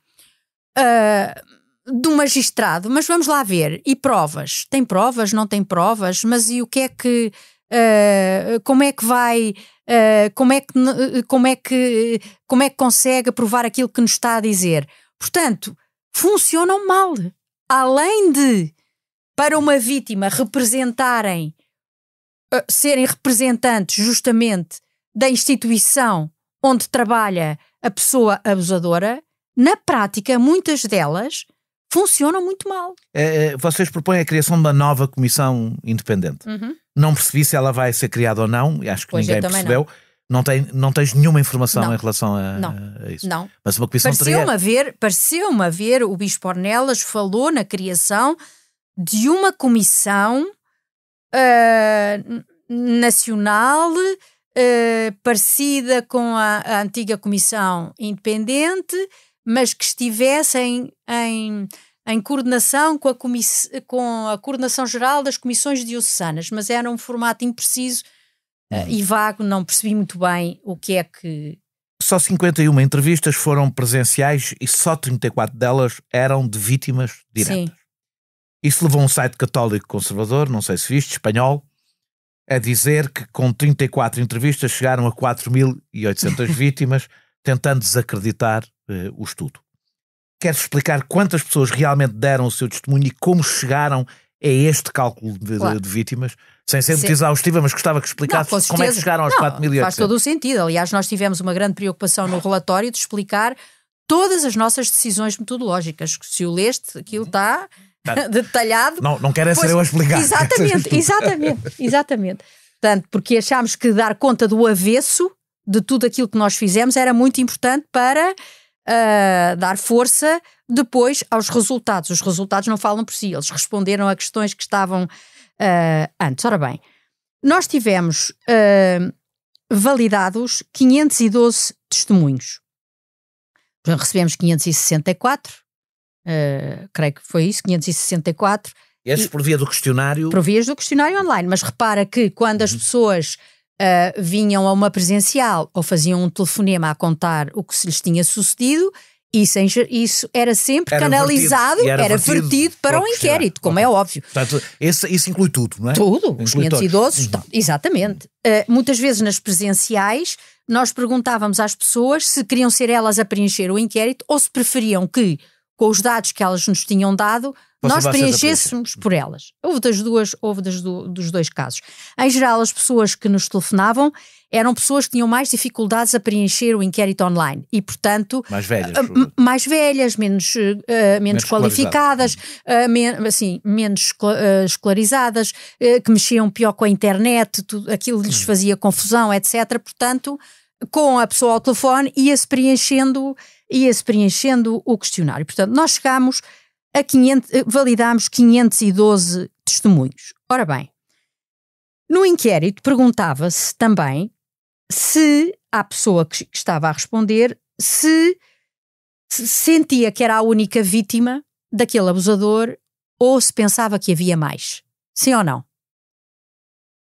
um magistrado. Mas vamos lá ver. E provas? Tem provas? Não tem provas? Mas e o que é que... como é que vai... como é que consegue provar aquilo que nos está a dizer? Portanto, funcionam mal. Além de, para uma vítima, serem representantes justamente da instituição onde trabalha a pessoa abusadora, na prática, muitas delas funcionam muito mal. Vocês propõem a criação de uma nova comissão independente. Uhum. Não percebi se ela vai ser criada ou não, acho que ninguém percebeu. Não tens nenhuma informação em relação a isso? Não. Mas uma comissão Pareceu-me haver, o Bispo Ornelas falou na criação de uma comissão nacional parecida com a antiga Comissão Independente, mas que estivesse em coordenação com a coordenação geral das comissões diocesanas, mas era um formato impreciso e vago, não percebi muito bem o que é que... Só 51 entrevistas foram presenciais e só 34 delas eram de vítimas diretas. Sim. Isso levou um site católico conservador, não sei se viste, espanhol, a dizer que com 34 entrevistas chegaram a 4.800 vítimas, tentando desacreditar o estudo. Queres explicar quantas pessoas realmente deram o seu testemunho e como chegaram a este cálculo de vítimas? Sem ser muito exaustiva, mas gostava que explicasse como é que chegaram aos 4.800. Faz todo o sentido. Aliás, nós tivemos uma grande preocupação no relatório de explicar todas as nossas decisões metodológicas. Se o leste, aquilo está detalhado. Não quero ser eu a explicar. Exatamente. Portanto, porque achámos que dar conta do avesso de tudo aquilo que nós fizemos era muito importante para dar força depois aos resultados. Os resultados não falam por si, eles responderam a questões que estavam antes. Ora bem, nós tivemos validados 512 testemunhos. Recebemos 564, creio que foi isso, 564. Esses por via do questionário? Por via do questionário online, mas repara que quando as pessoas vinham a uma presencial ou faziam um telefonema a contar o que se lhes tinha sucedido, Isso era sempre canalizado, era vertido para o inquérito, como é óbvio. Portanto, isso inclui tudo, não é? Tudo, os 512, exatamente. Muitas vezes nas presenciais nós perguntávamos às pessoas se queriam ser elas a preencher o inquérito ou se preferiam que, com os dados que elas nos tinham dado, nós preenchêssemos por elas. Houve dos dois casos. Em geral, as pessoas que nos telefonavam eram pessoas que tinham mais dificuldades a preencher o inquérito online e, portanto, mais velhas, menos qualificadas, menos escolarizadas, que mexiam pior com a internet, tudo aquilo lhes fazia confusão, etc. Portanto, com a pessoa ao telefone ia-se preenchendo o questionário. Portanto, nós chegámos a validámos 512 testemunhos. Ora bem, no inquérito perguntava-se também se a pessoa que estava a responder se sentia que era a única vítima daquele abusador ou se pensava que havia mais. Sim ou não?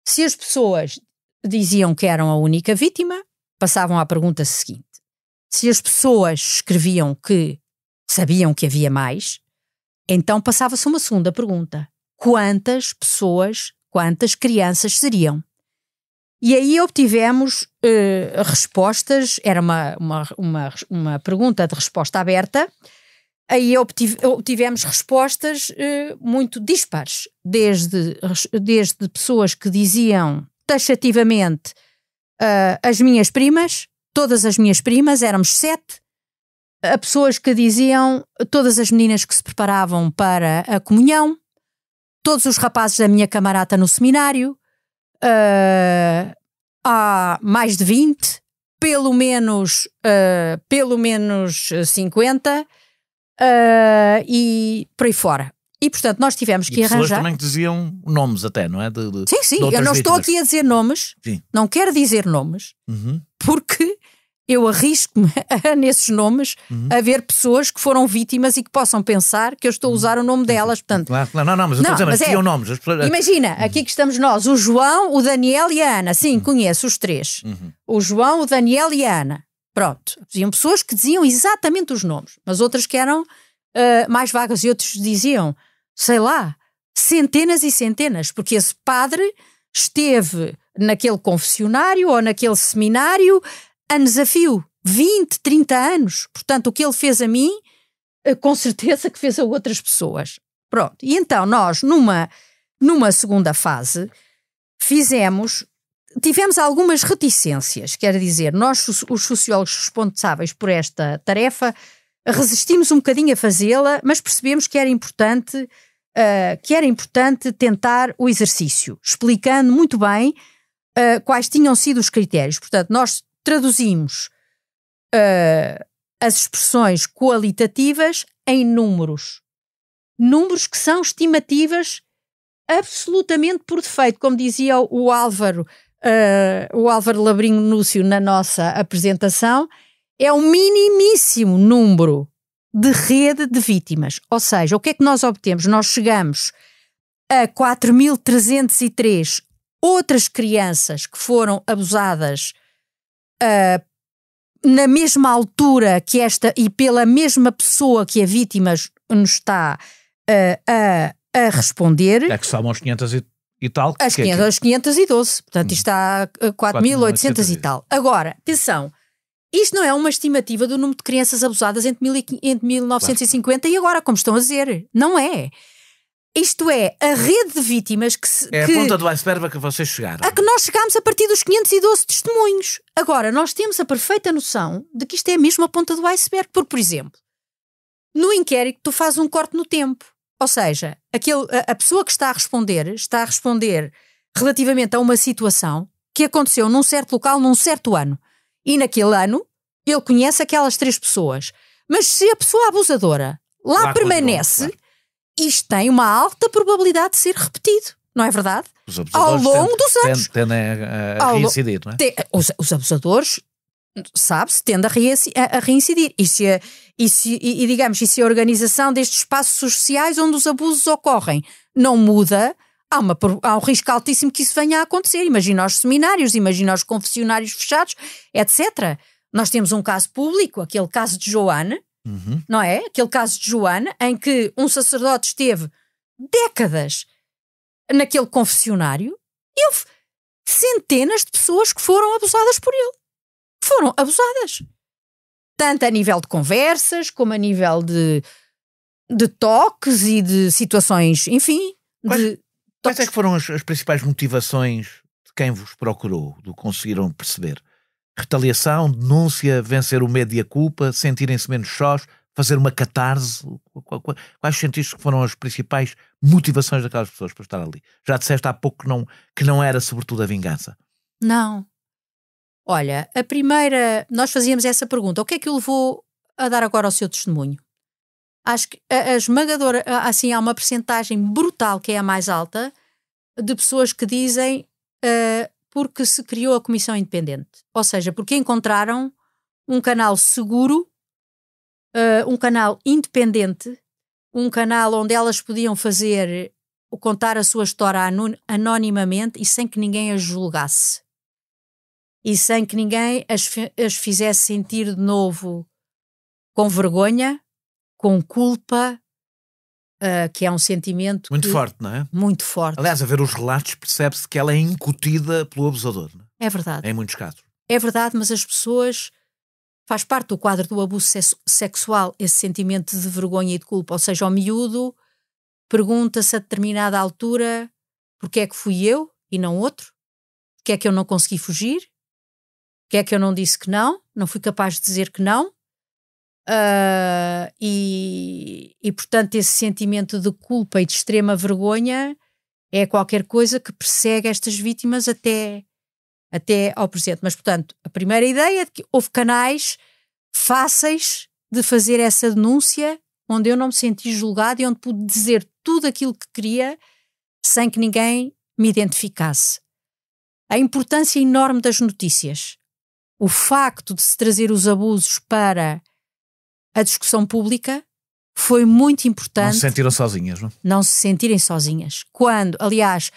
Se as pessoas diziam que eram a única vítima, passavam à pergunta seguinte. Se as pessoas escreviam que sabiam que havia mais, então passava-se uma segunda pergunta. Quantas crianças seriam? E aí obtivemos respostas, era uma pergunta de resposta aberta, aí obtivemos respostas muito dispares, desde pessoas que diziam taxativamente as minhas primas, todas as minhas primas, éramos 7, a pessoas que diziam todas as meninas que se preparavam para a comunhão, todos os rapazes da minha camarata no seminário, há mais de 20, pelo menos 50 e por aí fora. E portanto nós tivemos que arranjar... pessoas também que diziam nomes até, não é? Sim, eu não estou aqui a dizer nomes, não quero dizer nomes, porque eu arrisco-me nesses nomes a ver pessoas que foram vítimas e que possam pensar que eu estou a usar o nome delas. Portanto, não, mas eu estou a dizer, tinham nomes. Imagina, aqui que estamos nós, o João, o Daniel e a Ana. Sim, conheço os 3. O João, o Daniel e a Ana. Pronto. Diziam pessoas que diziam exatamente os nomes, mas outras que eram mais vagas e outros diziam, sei lá, centenas e centenas, porque esse padre esteve naquele confessionário ou naquele seminário anos a fio, 20, 30 anos. Portanto, o que ele fez a mim, com certeza que fez a outras pessoas. Pronto. E então nós, numa segunda fase, tivemos algumas reticências. Quer dizer, nós, os sociólogos responsáveis por esta tarefa, resistimos um bocadinho a fazê-la, mas percebemos que era importante tentar o exercício, explicando muito bem quais tinham sido os critérios. Portanto, nós traduzimos as expressões qualitativas em números que são estimativas absolutamente por defeito, como dizia o Álvaro Labrinho Núcio na nossa apresentação, é um minimíssimo número de rede de vítimas. Ou seja, o que é que nós obtemos? Nós chegamos a 4.303 outras crianças que foram abusadas na mesma altura que esta e pela mesma pessoa que a vítima nos está a responder. É que somam os 500 e tal. As 512, portanto isto está a 4.800 e tal. Agora, atenção, isto não é uma estimativa do número de crianças abusadas entre 1950 e agora, como estão a dizer. Não é. Isto é a rede de vítimas a ponta do iceberg a que vocês chegaram. A que nós chegámos a partir dos 512 testemunhos. Agora, nós temos a perfeita noção de que isto é mesmo a ponta do iceberg. Porque, por exemplo, no inquérito tu fazes um corte no tempo. Ou seja, a pessoa que está a responder relativamente a uma situação que aconteceu num certo local, num certo ano. E naquele ano, ele conhece aquelas 3 pessoas. Mas se a pessoa abusadora lá permanece... Claro. Isto tem uma alta probabilidade de ser repetido, não é verdade? Ao longo dos anos. Tendem a reincidir, não é? Os abusadores, sabe-se, tendem a reincidir. E se a organização destes espaços sociais onde os abusos ocorrem não muda, há um risco altíssimo que isso venha a acontecer. Imagina os seminários, imagina os confessionários fechados, etc. Nós temos um caso público, aquele caso de Joane, não é? Aquele caso de Joana, em que um sacerdote esteve décadas naquele confessionário e houve centenas de pessoas que foram abusadas por ele. Foram abusadas. Tanto a nível de conversas, como a nível de toques e de situações, enfim. Quais é que foram as principais motivações de quem vos procurou, do que conseguiram perceber? Retaliação, denúncia, vencer o medo e a culpa, sentirem-se menos sós, fazer uma catarse? Quais sentiste que foram as principais motivações daquelas pessoas para estar ali? Já disseste há pouco que não era sobretudo a vingança. Não. Olha, a primeira... Nós fazíamos essa pergunta. O que é que o levou a dar agora o seu testemunho? Acho que a esmagadora... Assim, há uma percentagem brutal, que é a mais alta, de pessoas que dizem porque se criou a Comissão Independente. Ou seja, porque encontraram um canal seguro, um canal independente, um canal onde elas podiam contar a sua história anonimamente e sem que ninguém as julgasse. E sem que ninguém as fizesse sentir de novo com vergonha, com culpa, que é um sentimento muito forte, não é? Muito forte. Aliás, a ver os relatos percebe-se que ela é incutida pelo abusador, não é? É verdade. Em muitos casos. É verdade, mas as pessoas... Faz parte do quadro do abuso sexual esse sentimento de vergonha e de culpa. Ou seja, o miúdo pergunta-se a determinada altura porque é que fui eu e não outro? Porque é que eu não consegui fugir? Porque é que eu não disse que não? Não fui capaz de dizer que não? E portanto esse sentimento de culpa e de extrema vergonha é qualquer coisa que persegue estas vítimas até ao presente. Mas portanto a primeira ideia é de que houve canais fáceis de fazer essa denúncia, onde eu não me senti julgada e onde pude dizer tudo aquilo que queria sem que ninguém me identificasse. A importância enorme das notícias, o facto de se trazer os abusos para a discussão pública foi muito importante. Não se sentiram sozinhas, não? Não se sentirem sozinhas. Quando, aliás,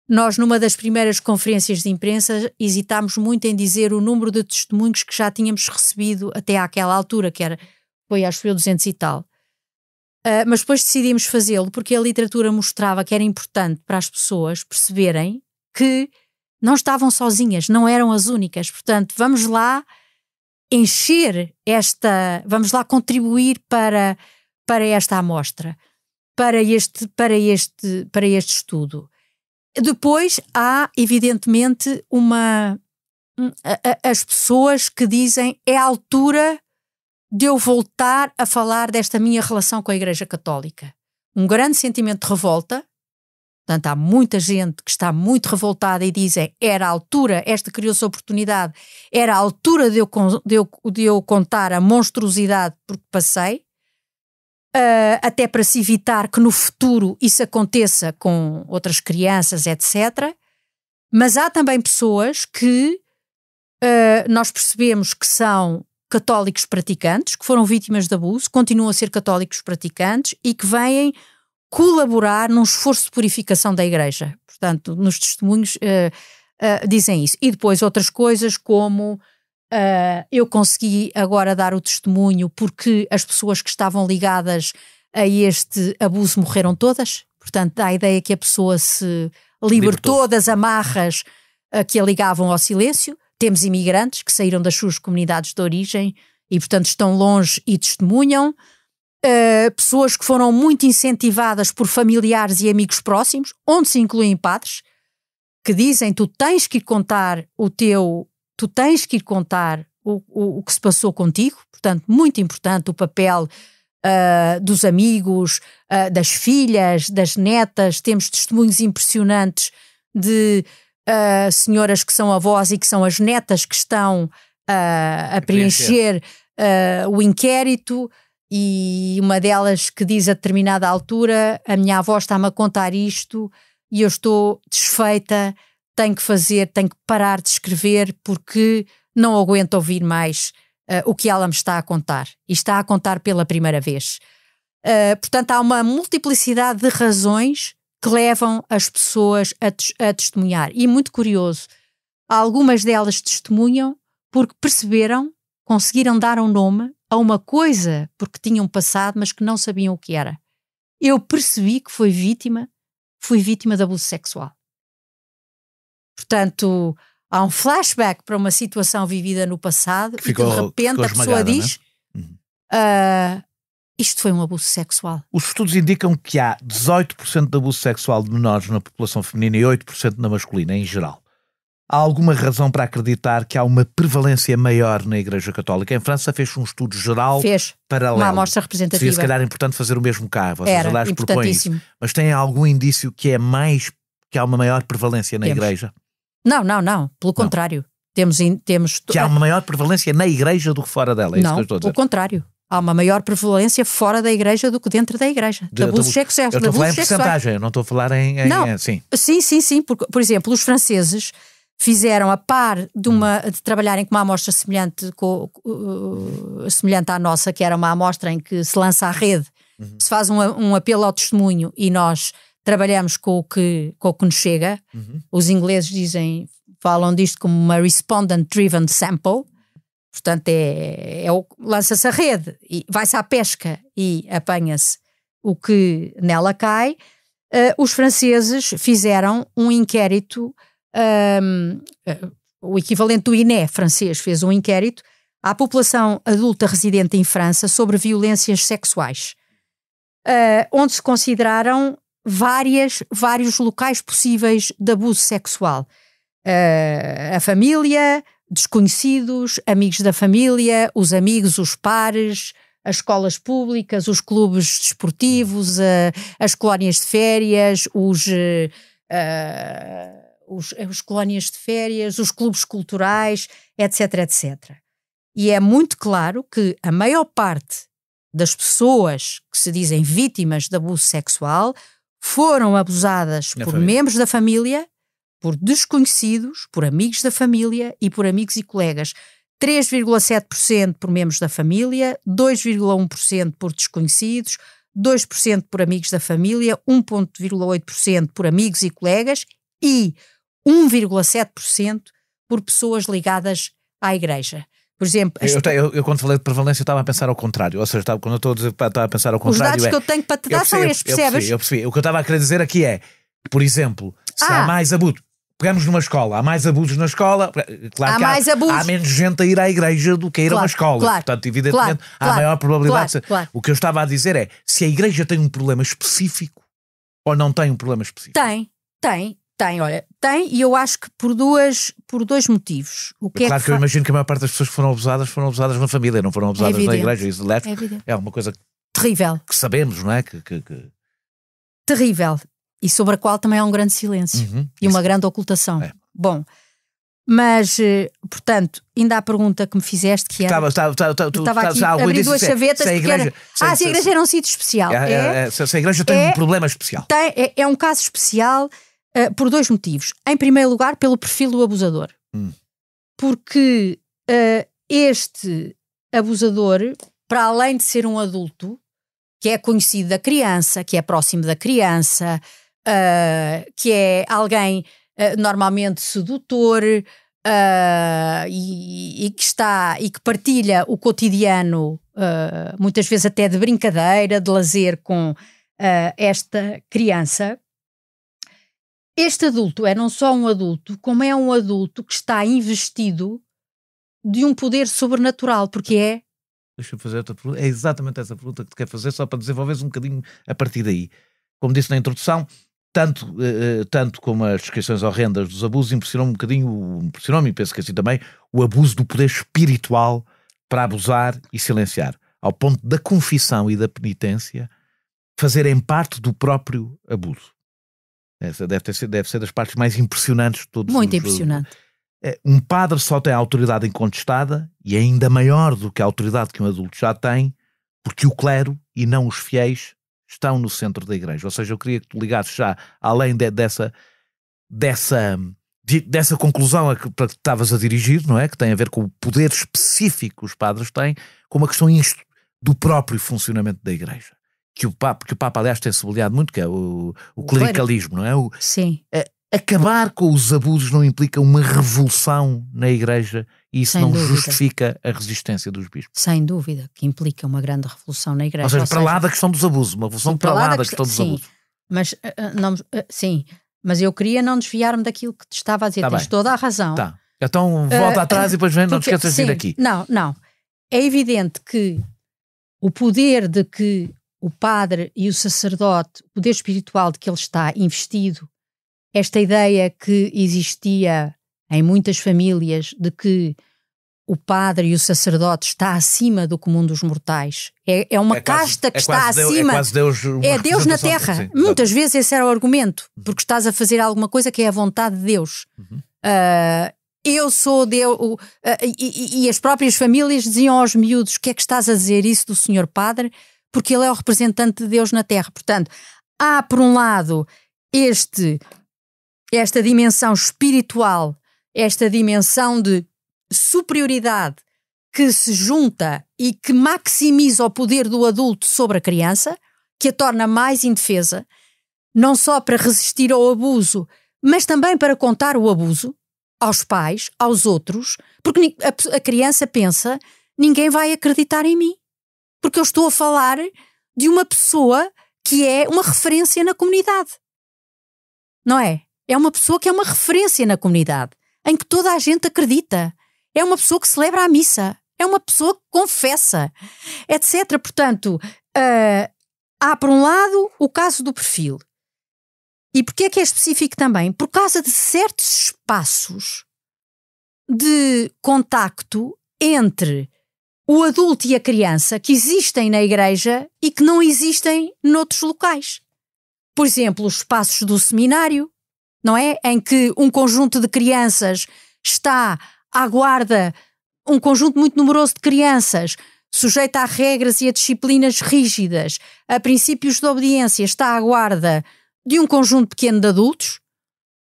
nós numa das primeiras conferências de imprensa hesitámos muito em dizer o número de testemunhos que já tínhamos recebido até àquela altura, foi acho eu 200 e tal. Mas depois decidimos fazê-lo porque a literatura mostrava que era importante para as pessoas perceberem que não estavam sozinhas, não eram as únicas. Portanto, vamos lá vamos lá contribuir para esta amostra, para este estudo. Depois há, evidentemente, as pessoas que dizem é a altura de eu voltar a falar desta minha relação com a Igreja Católica. Um grande sentimento de revolta. Portanto, há muita gente que está muito revoltada e dizem era a altura, esta criou-se a oportunidade, era a altura de eu contar a monstruosidade por que passei, até para se evitar que no futuro isso aconteça com outras crianças, etc. Mas há também pessoas que nós percebemos que são católicos praticantes, que foram vítimas de abuso, continuam a ser católicos praticantes e que vêm colaborar num esforço de purificação da Igreja. Portanto, nos testemunhos dizem isso. E depois outras coisas como eu consegui agora dar o testemunho porque as pessoas que estavam ligadas a este abuso morreram todas. Portanto, dá a ideia que a pessoa se libertou das amarras que a ligavam ao silêncio. Temos imigrantes que saíram das suas comunidades de origem e, portanto, estão longe e testemunham. Pessoas que foram muito incentivadas por familiares e amigos próximos, onde se incluem padres, que dizem tu tens que ir contar o que se passou contigo. Portanto, muito importante o papel dos amigos, das filhas, das netas. Temos testemunhos impressionantes de senhoras que são avós e que são as netas que estão a preencher o inquérito. E uma delas que diz a determinada altura: a minha avó está-me a contar isto e eu estou desfeita, tenho que parar de escrever porque não aguento ouvir mais o que ela me está a contar. E está a contar pela primeira vez. Portanto, há uma multiplicidade de razões que levam as pessoas a testemunhar. E muito curioso, algumas delas testemunham porque perceberam conseguiram dar um nome a uma coisa porque tinham passado, mas que não sabiam o que era. Eu percebi que fui vítima de abuso sexual. Portanto, há um flashback para uma situação vivida no passado e de repente a pessoa diz isto foi um abuso sexual. Os estudos indicam que há 18% de abuso sexual de menores na população feminina e 8% na masculina, em geral. Há alguma razão para acreditar que há uma prevalência maior na Igreja Católica? Em França fez um estudo geral paralelo. Uma amostra representativa. Seria se calhar importante fazer o mesmo cá. Vocês aliás propõem isso. Mas tem algum indício que há uma maior prevalência na Igreja? Não. Pelo contrário. Temos que há uma maior prevalência na Igreja do que fora dela. É isso que eu estou a dizer. Pelo contrário. Há uma maior prevalência fora da Igreja do que dentro da Igreja. De abusos sexuais. Eu estou a falar em percentagem, eu não estou a falar em sim. Sim. Por exemplo, os franceses fizeram, a par de trabalharem com uma amostra semelhante à nossa, que era uma amostra em que se lança à rede, se faz um apelo ao testemunho e nós trabalhamos com o que nos chega. Os ingleses falam disto como uma respondent-driven sample. Portanto, lança-se a rede, e vai-se à pesca e apanha-se o que nela cai. Os franceses fizeram um inquérito, o equivalente do INE francês fez um inquérito à população adulta residente em França sobre violências sexuais, onde se consideraram vários locais possíveis de abuso sexual. A família, desconhecidos, amigos da família, os amigos, os pares, as escolas públicas, os clubes desportivos, as colónias de férias, as colónias de férias, os clubes culturais, etc. E é muito claro que a maior parte das pessoas que se dizem vítimas de abuso sexual foram abusadas por membros da família, por desconhecidos, por amigos da família e por amigos e colegas. 3,7% por membros da família, 2,1% por desconhecidos, 2% por amigos da família, 1,8% por amigos e colegas e 1,7% por pessoas ligadas à Igreja. Por exemplo... Eu quando falei de prevalência estava a pensar ao contrário, ou seja, quando eu estou a dizer estava a pensar ao contrário... Os dados que eu tenho para te dar são estes, percebes? Eu percebi. O que eu estava a querer dizer aqui é, por exemplo, se há mais abuso... Pegamos numa escola, há mais abusos na escola, claro que há menos gente a ir à igreja do que a ir a uma escola, portanto evidentemente há maior probabilidade O que eu estava a dizer é, se a igreja tem um problema específico ou não tem um problema específico? Tem, e eu acho que por dois motivos. Claro que eu imagino que a maior parte das pessoas que foram abusadas na família, não foram abusadas na igreja. Isso é uma coisa terrível que sabemos, não é? Terrível. E sobre a qual também há um grande silêncio e uma grande ocultação. Bom, mas, portanto, ainda há a pergunta que me fizeste que era... Estava aqui a abrir duas chavetas porque era... Se a igreja era um sítio especial. Se a igreja tem um problema especial. É um caso especial por dois motivos. Em primeiro lugar, pelo perfil do abusador. Porque este abusador, para além de ser um adulto, que é conhecido da criança, que é próximo da criança... que é alguém normalmente sedutor e que partilha o cotidiano, muitas vezes até de brincadeira, de lazer com esta criança. Este adulto é não só um adulto, como é um adulto que está investido de um poder sobrenatural, porque é... Deixa-me fazer outra pergunta. É exatamente essa pergunta que te quero fazer, só para desenvolveres um bocadinho a partir daí. Como disse na introdução, tanto como as descrições horrendas dos abusos, impressionou-me, e penso que assim também, o abuso do poder espiritual para abusar e silenciar, ao ponto da confissão e da penitência fazerem parte do próprio abuso. Essa deve ser das partes mais impressionantes de todos. Muito impressionante. Um padre só tem a autoridade incontestada e ainda maior do que a autoridade que um adulto já tem, porque o clero e não os fiéis estão no centro da igreja. Ou seja, eu queria que tu ligasses já, além dessa conclusão para que estavas a dirigir, não é? Que tem a ver com o poder específico que os padres têm, com uma questão do próprio funcionamento da igreja. Que o Papa, aliás, tem sublinhado muito, que é o clericalismo, não é? Sim. acabar com os abusos não implica uma revolução na Igreja e isso Sem não dúvida. justifica a resistência dos bispos? Sem dúvida, que implica uma grande revolução na Igreja. Ou seja, para lá da questão dos abusos, uma revolução Sim, para lá da questão dos sim, abusos. Mas, sim, mas eu queria não desviar-me daquilo que te estava a dizer. Tá Tens bem. toda a razão. Tá. Então volta atrás e depois vem, não te esqueças de vir aqui. Não. É evidente que o poder de que o padre e o sacerdote, o poder espiritual de que ele está investido, esta ideia que existia em muitas famílias de que o padre e o sacerdote está acima do comum dos mortais. É uma casta que está acima. É quase Deus, é Deus na terra. Sim, muitas vezes esse era o argumento, porque estás a fazer alguma coisa que é a vontade de Deus. Eu sou Deus. E as próprias famílias diziam aos miúdos: o que é que estás a dizer isso do Senhor Padre? Porque ele é o representante de Deus na terra. Portanto, há por um lado esta dimensão espiritual, esta dimensão de superioridade que se junta e que maximiza o poder do adulto sobre a criança, que a torna mais indefesa, não só para resistir ao abuso, mas também para contar o abuso aos pais, aos outros, porque a criança pensa: ninguém vai acreditar em mim, porque eu estou a falar de uma pessoa que é uma referência na comunidade. Não é? É uma pessoa que é uma referência na comunidade, em que toda a gente acredita. É uma pessoa que celebra a missa. É uma pessoa que confessa, etc. Portanto, há por um lado o caso do perfil. E porquê é que é específico também? Por causa de certos espaços de contacto entre o adulto e a criança que existem na Igreja e que não existem noutros locais. Por exemplo, os espaços do seminário, não é? Em que um conjunto de crianças está à guarda, um conjunto muito numeroso de crianças, sujeito a regras e a disciplinas rígidas, a princípios de obediência, está à guarda de um conjunto pequeno de adultos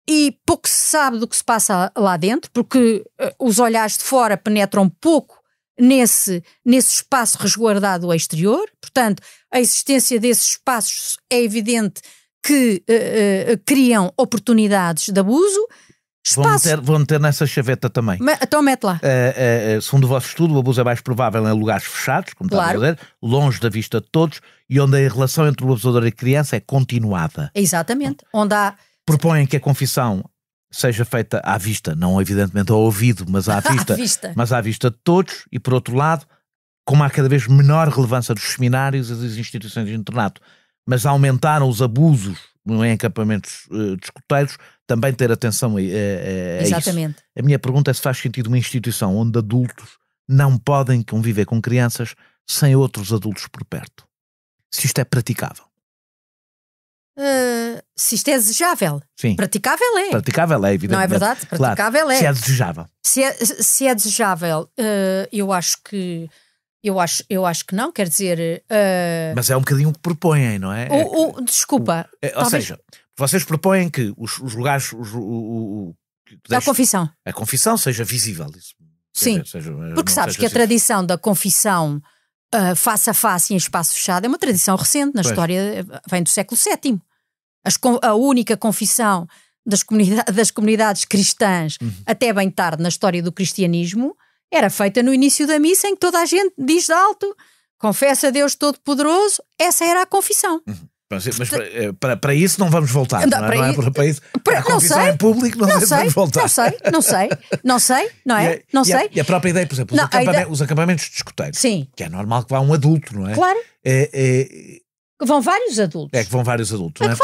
e pouco se sabe do que se passa lá dentro, porque os olhares de fora penetram pouco nesse espaço resguardado ao exterior. Portanto, a existência desses espaços é evidente que criam oportunidades de abuso. Vão meter nessa chaveta também. Então mete lá. Segundo o vosso estudo, o abuso é mais provável em lugares fechados, como Claro. está a dizer, longe da vista de todos, e onde a relação entre o abusador e a criança é continuada. Exatamente. Onde há... Propõem que a confissão seja feita à vista, não evidentemente ao ouvido, mas à vista, mas à vista de todos, e por outro lado, como há cada vez menor relevância dos seminários e das instituições de internato, mas aumentaram os abusos em acampamentos de escoteiros, também ter atenção a Exatamente. isso. A minha pergunta é se faz sentido uma instituição onde adultos não podem conviver com crianças sem outros adultos por perto. Se isto é praticável. Se isto é desejável. Sim. Praticável é. Praticável é, evidentemente. Não é verdade? Praticável claro. é. Se é desejável. Se é desejável, eu acho que não, quer dizer... Mas é um bocadinho o que propõem, não é? Desculpa. Ou seja, vocês propõem que os lugares... A confissão seja visível. Isso, sim, porque sabes que a tradição da confissão face a face em espaço fechado é uma tradição recente na história, vem do século VII. A única confissão das comunidades cristãs, até bem tarde na história do cristianismo, era feita no início da missa, em que toda a gente diz de alto: confessa a Deus Todo-Poderoso. Essa era a confissão. Mas para isso não vamos voltar. Não é para isso. Para a confissão em público não vamos voltar. Não sei, não é? Não sei. E a própria ideia, por exemplo, os acampamentos de escoteiros. Sim. Que é normal que vá um adulto, não é? Claro. Que vão vários adultos. É que vão vários adultos. É que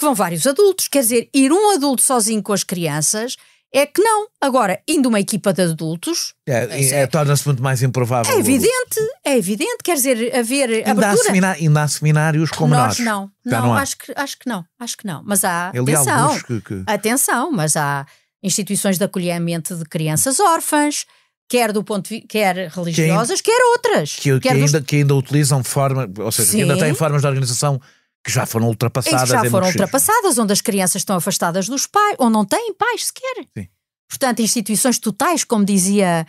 vão vários adultos. Quer dizer, ir um adulto sozinho com as crianças é que não. Agora, indo uma equipa de adultos... torna-se muito mais improvável. É evidente. Quer dizer, haver abertura... Ainda há seminários com menores. Não, acho que não. Mas há... Atenção, mas há instituições de acolhimento de crianças órfãs, quer religiosas, quer outras. Que ainda utilizam formas, ou seja, que ainda têm formas de organização que já foram ultrapassadas. Ultrapassadas, onde as crianças estão afastadas dos pais, ou não têm pais sequer. Sim. portanto, instituições totais, como dizia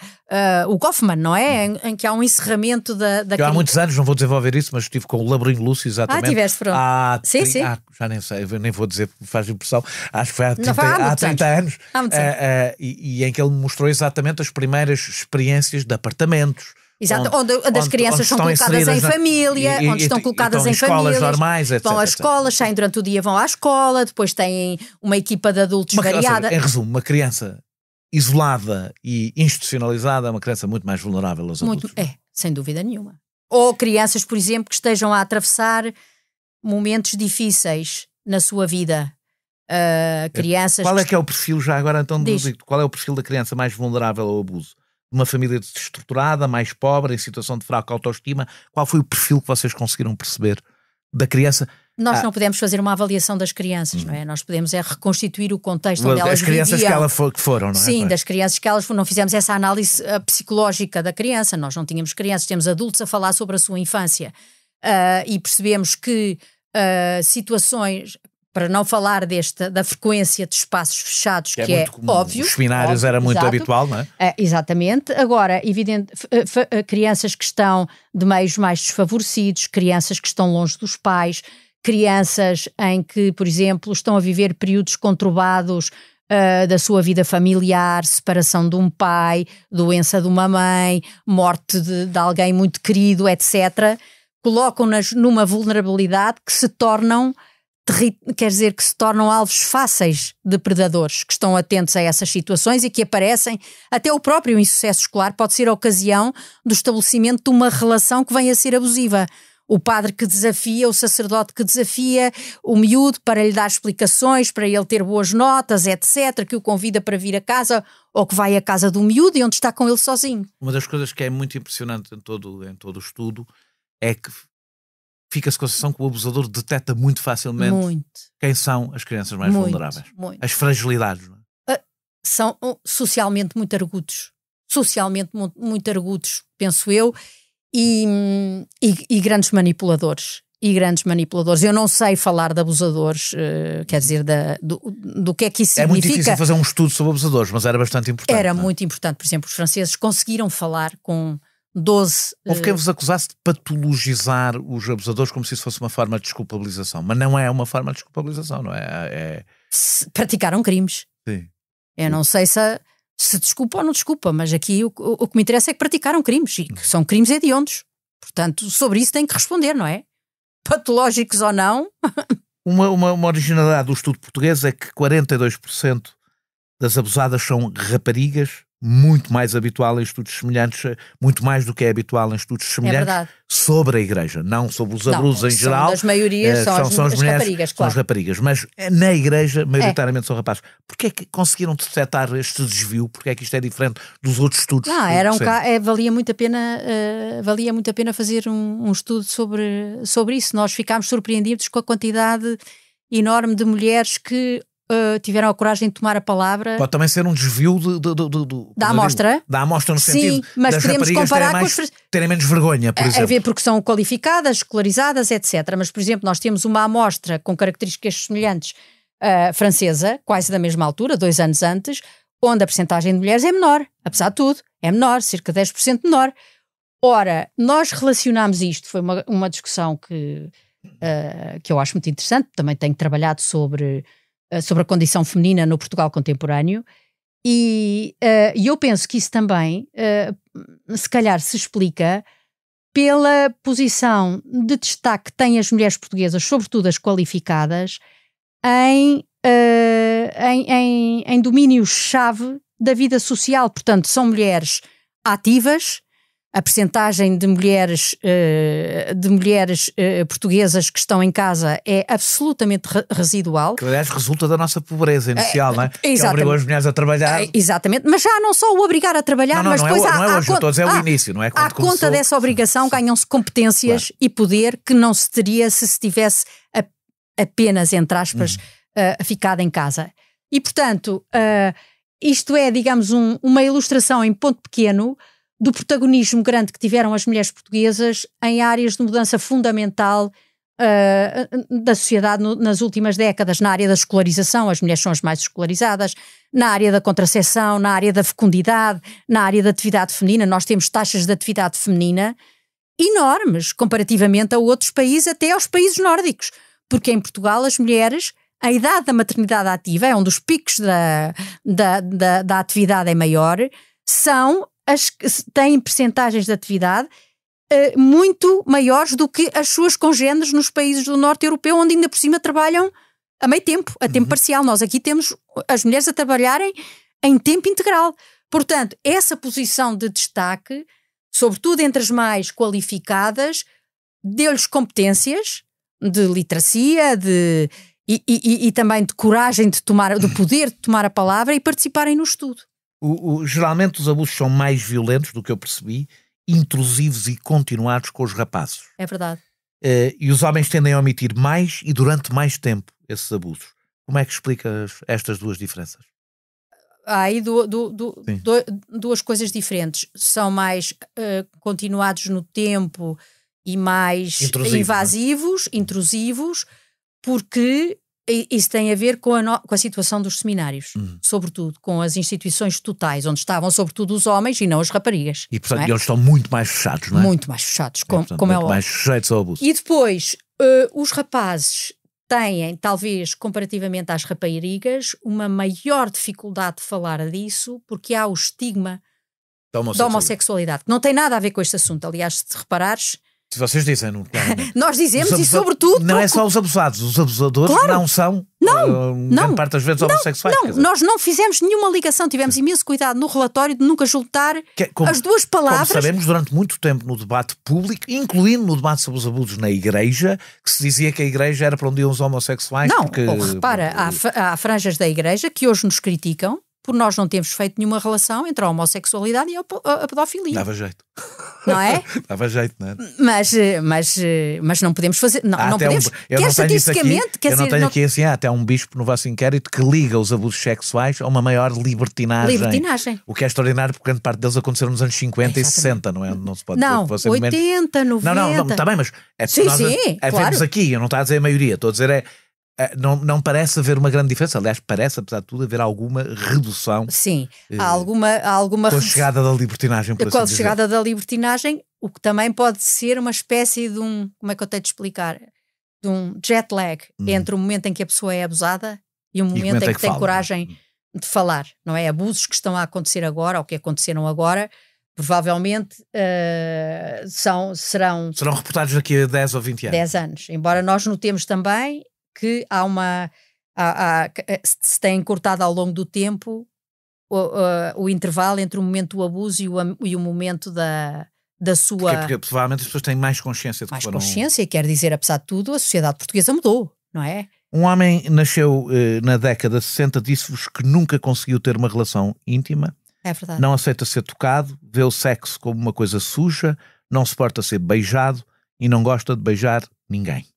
o Goffman, não é? Em que há um encerramento da Eu há muitos anos, não vou desenvolver isso, mas estive com o Laborinho Lúcio, exatamente. Tiveste, pronto. Sim. Já nem sei, nem vou dizer, faz impressão. Acho que foi há 30 anos. Há muitos anos. E em que ele me mostrou exatamente as primeiras experiências de apartamentos. Exato, onde as crianças são colocadas em família, onde estão colocadas em escolas normais, etc. Vão às escolas, saem durante o dia, vão à escola, depois têm uma equipa de adultos variada. Em resumo, uma criança isolada e institucionalizada é uma criança muito mais vulnerável aos adultos. Sem dúvida nenhuma. Ou crianças, por exemplo, que estejam a atravessar momentos difíceis na sua vida. Crianças... Qual é que é o perfil, já agora então, qual é o perfil da criança mais vulnerável ao abuso? Uma família desestruturada, mais pobre, em situação de fraca autoestima? Qual foi o perfil que vocês conseguiram perceber da criança? Nós não podemos fazer uma avaliação das crianças, não é? Nós podemos reconstituir o contexto onde elas viviam. As crianças que foram, não é? Sim, das crianças que elas foram. Não fizemos essa análise psicológica da criança. Nós não tínhamos crianças, temos adultos a falar sobre a sua infância. E percebemos que situações... Para não falar da frequência de espaços fechados, que é óbvio. Os seminários era muito habitual, não é? Exatamente. Agora, evidente, crianças que estão de meios mais desfavorecidos, crianças que estão longe dos pais, crianças em que, por exemplo, estão a viver períodos conturbados da sua vida familiar, separação de um pai, doença de uma mãe, morte de alguém muito querido, etc., colocam-nas numa vulnerabilidade que se tornam... Quer dizer que se tornam alvos fáceis de predadores que estão atentos a essas situações e que aparecem. Até o próprio insucesso escolar pode ser a ocasião do estabelecimento de uma relação que venha a ser abusiva. O padre que desafia, o sacerdote que desafia o miúdo para lhe dar explicações, para ele ter boas notas, etc., que o convida para vir a casa ou que vai à casa do miúdo e onde está com ele sozinho. Uma das coisas que é muito impressionante em todo o estudo é que fica-se com a sensação que o abusador detecta muito facilmente quem são as crianças mais vulneráveis. As fragilidades. Não é? São socialmente muito argutos. Socialmente muito argutos, penso eu, e grandes manipuladores. Eu não sei falar de abusadores, quer dizer, do que é que isso significa. É muito difícil fazer um estudo sobre abusadores, mas era bastante importante. Era muito importante. Por exemplo, os franceses conseguiram falar com 12... Houve quem vos acusasse de patologizar os abusadores como se isso fosse uma forma de desculpabilização, mas não é uma forma de desculpabilização, não é? Praticaram crimes. Sim. Eu não sei se desculpa ou não desculpa, mas aqui o que me interessa é que praticaram crimes, e que são crimes hediondos. Portanto, sobre isso tem que responder, não é? Patológicos ou não. Uma originalidade do estudo português é que 42% das abusadas são raparigas, muito mais habitual em estudos semelhantes, muito mais do que é habitual em estudos semelhantes, sobre a Igreja, não sobre os abusos em geral. As maiorias são as mulheres, raparigas, claro. São as raparigas, mas na Igreja maioritariamente são rapazes. Porquê é que conseguiram detectar este desvio? Porquê é que isto é diferente dos outros estudos? Valia muito a pena fazer um estudo sobre isso. Nós ficámos surpreendidos com a quantidade enorme de mulheres que tiveram a coragem de tomar a palavra. Pode também ser um desvio da amostra. Da amostra no sentido. Sim, mas das podemos comparar com as... terem menos vergonha, por exemplo. A ver, porque são qualificadas, escolarizadas, etc. Mas, por exemplo, nós temos uma amostra com características semelhantes francesa, quase da mesma altura, 2 anos antes, onde a percentagem de mulheres é menor, apesar de tudo. É menor, cerca de 10% menor. Ora, nós relacionámos isto, foi uma discussão que eu acho muito interessante, também tenho trabalhado sobre a condição feminina no Portugal contemporâneo, e eu penso que isso também se calhar se explica pela posição de destaque que têm as mulheres portuguesas, sobretudo as qualificadas, em domínios-chave da vida social. Portanto, são mulheres ativas. A percentagem de mulheres portuguesas que estão em casa é absolutamente residual. Que, aliás, resulta da nossa pobreza inicial, não é? Exatamente. Que obrigou as mulheres a trabalhar. Exatamente, mas já não só o obrigar a trabalhar, mas depois é o início, não é? À conta dessa obrigação ganham-se competências e poder que não se teria se tivesse apenas, entre aspas, ficado em casa. E, portanto, isto é, digamos, uma ilustração em ponto pequeno do protagonismo grande que tiveram as mulheres portuguesas em áreas de mudança fundamental da sociedade nas últimas décadas, na área da escolarização, as mulheres são as mais escolarizadas, na área da contracepção, na área da fecundidade, na área da atividade feminina. Nós temos taxas de atividade feminina enormes, comparativamente a outros países, até aos países nórdicos, porque em Portugal as mulheres, a idade da maternidade ativa, é um dos picos da atividade é maior, têm percentagens de atividade muito maiores do que as suas congêneres nos países do norte europeu, onde ainda por cima trabalham a meio tempo, a tempo parcial. Nós aqui temos as mulheres a trabalharem em tempo integral. Portanto, essa posição de destaque, sobretudo entre as mais qualificadas, deu-lhes competências de literacia, e também de coragem de poder de tomar a palavra e participarem no estudo. Geralmente os abusos são mais violentos, do que eu percebi, intrusivos e continuados com os rapazes. É verdade. E os homens tendem a omitir mais e durante mais tempo esses abusos. Como é que explicas estas duas diferenças? Há aí duas coisas diferentes. São mais continuados no tempo e mais invasivos, intrusivos, porque isso tem a ver com a situação dos seminários, sobretudo com as instituições totais, onde estavam sobretudo os homens e não as raparigas. E portanto eles estão muito mais fechados, não é? Muito mais fechados, como muito mais sujeitos ao abuso. E depois, os rapazes têm, talvez comparativamente às raparigas, uma maior dificuldade de falar disso, porque há o estigma da homossexualidade, que não tem nada a ver com este assunto. Aliás, se reparares, se vocês dizem, não, nós dizemos, e sobretudo... Não é só os abusados, os abusadores não são, grande parte das vezes, homossexuais. Nós não fizemos nenhuma ligação, tivemos imenso cuidado no relatório de nunca juntar as duas palavras. Como sabemos, durante muito tempo no debate público, incluindo no debate sobre os abusos na Igreja, que se dizia que a Igreja era para onde iam os homossexuais. Repara, há franjas da Igreja que hoje nos criticam por nós não termos feito nenhuma relação entre a homossexualidade e a pedofilia. Dava jeito. Não é? Dava jeito, não é? Mas não podemos fazer... Não podemos... Eu não tenho aqui assim, até um bispo no vosso inquérito que liga os abusos sexuais a uma maior libertinagem. O que é extraordinário, porque grande parte deles aconteceram nos anos 50 e 60, não é? Não se pode... Não, 80, 90... Não, está bem, mas... Vemos aqui, eu não estou a dizer a maioria, estou a dizer não parece haver uma grande diferença. Aliás, parece, apesar de tudo, haver alguma redução. Sim, há alguma com a chegada da libertinagem, por assim dizer. Com a chegada da libertinagem, o que também pode ser uma espécie de como é que eu tenho de explicar? De um jet lag entre o momento em que a pessoa é abusada e o momento em que tem coragem de falar, não é? Abusos que estão a acontecer agora, ou que aconteceram agora, provavelmente serão reportados daqui a 10 ou 20 anos. 10 anos, embora nós notemos também que se tem encurtado ao longo do tempo o intervalo entre o momento do abuso e o momento da sua... Porque provavelmente as pessoas têm mais consciência de que foram... consciência, e quer dizer, apesar de tudo, a sociedade portuguesa mudou, não é? Um homem nasceu na década de 60, disse-vos que nunca conseguiu ter uma relação íntima. É verdade. Não aceita ser tocado, vê o sexo como uma coisa suja, não suporta ser beijado e não gosta de beijar ninguém.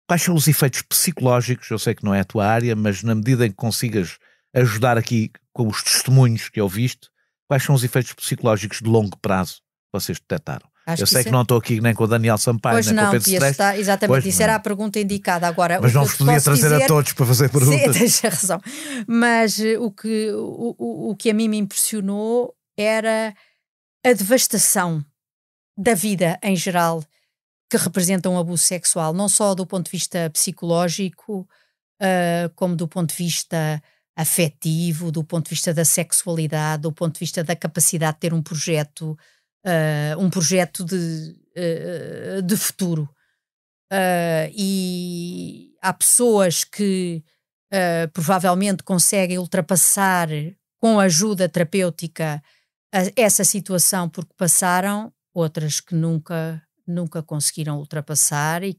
Quais são os efeitos psicológicos? Eu sei que não é a tua área, mas na medida em que consigas ajudar aqui com os testemunhos que ouviste, quais são os efeitos psicológicos de longo prazo que vocês detectaram? Eu sei que não estou aqui nem com o Daniel Sampaio, nem com o Pedro Stress. Exatamente, isso era a pergunta indicada. Agora, mas não vos podia trazer a todos para fazer perguntas. Sim, tens razão. Mas o que a mim me impressionou era a devastação da vida em geral que representa um abuso sexual, não só do ponto de vista psicológico, como do ponto de vista afetivo, do ponto de vista da sexualidade, do ponto de vista da capacidade de ter um projeto de futuro. E há pessoas que provavelmente conseguem ultrapassar com ajuda terapêutica essa situação porque passaram, outras que nunca conseguiram ultrapassar e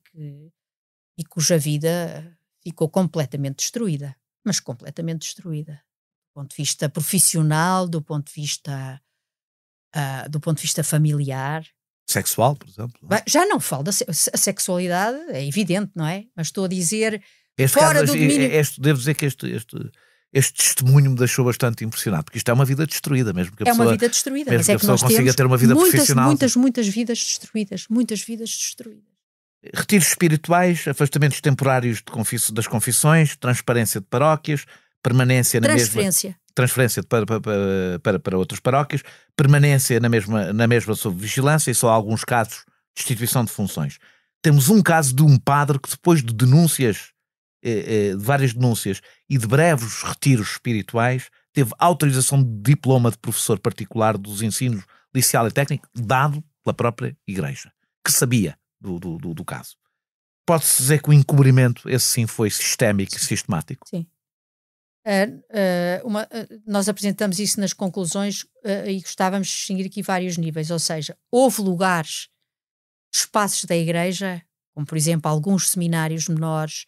cuja vida ficou completamente destruída, mas completamente destruída, do ponto de vista profissional, do ponto de vista familiar. Sexual, por exemplo. Bem, já não falo da sexualidade, é evidente, não é? Mas estou a dizer, fora do domínio... Devo dizer que este testemunho me deixou bastante impressionado, porque isto é uma vida destruída mesmo. Que a pessoa, uma vida destruída, mas é que nós consiga ter uma vida profissional. Muitas vidas destruídas, muitas vidas destruídas. Retiros espirituais, afastamentos temporários das confissões, transparência de paróquias, permanência na mesma... Transferência para outras paróquias, permanência na mesma sob vigilância e só alguns casos de destituição de funções. Temos um caso de um padre que, depois de denúncias, de várias denúncias e de breves retiros espirituais, teve autorização de diploma de professor particular dos ensinos liceal e técnico dado pela própria Igreja, que sabia do caso. Pode-se dizer que o encobrimento, esse sim, foi sistémico e sistemático? Sim. Nós apresentamos isso nas conclusões e gostávamos de distinguir aqui vários níveis, ou seja, houve lugares, espaços da Igreja, como por exemplo alguns seminários menores,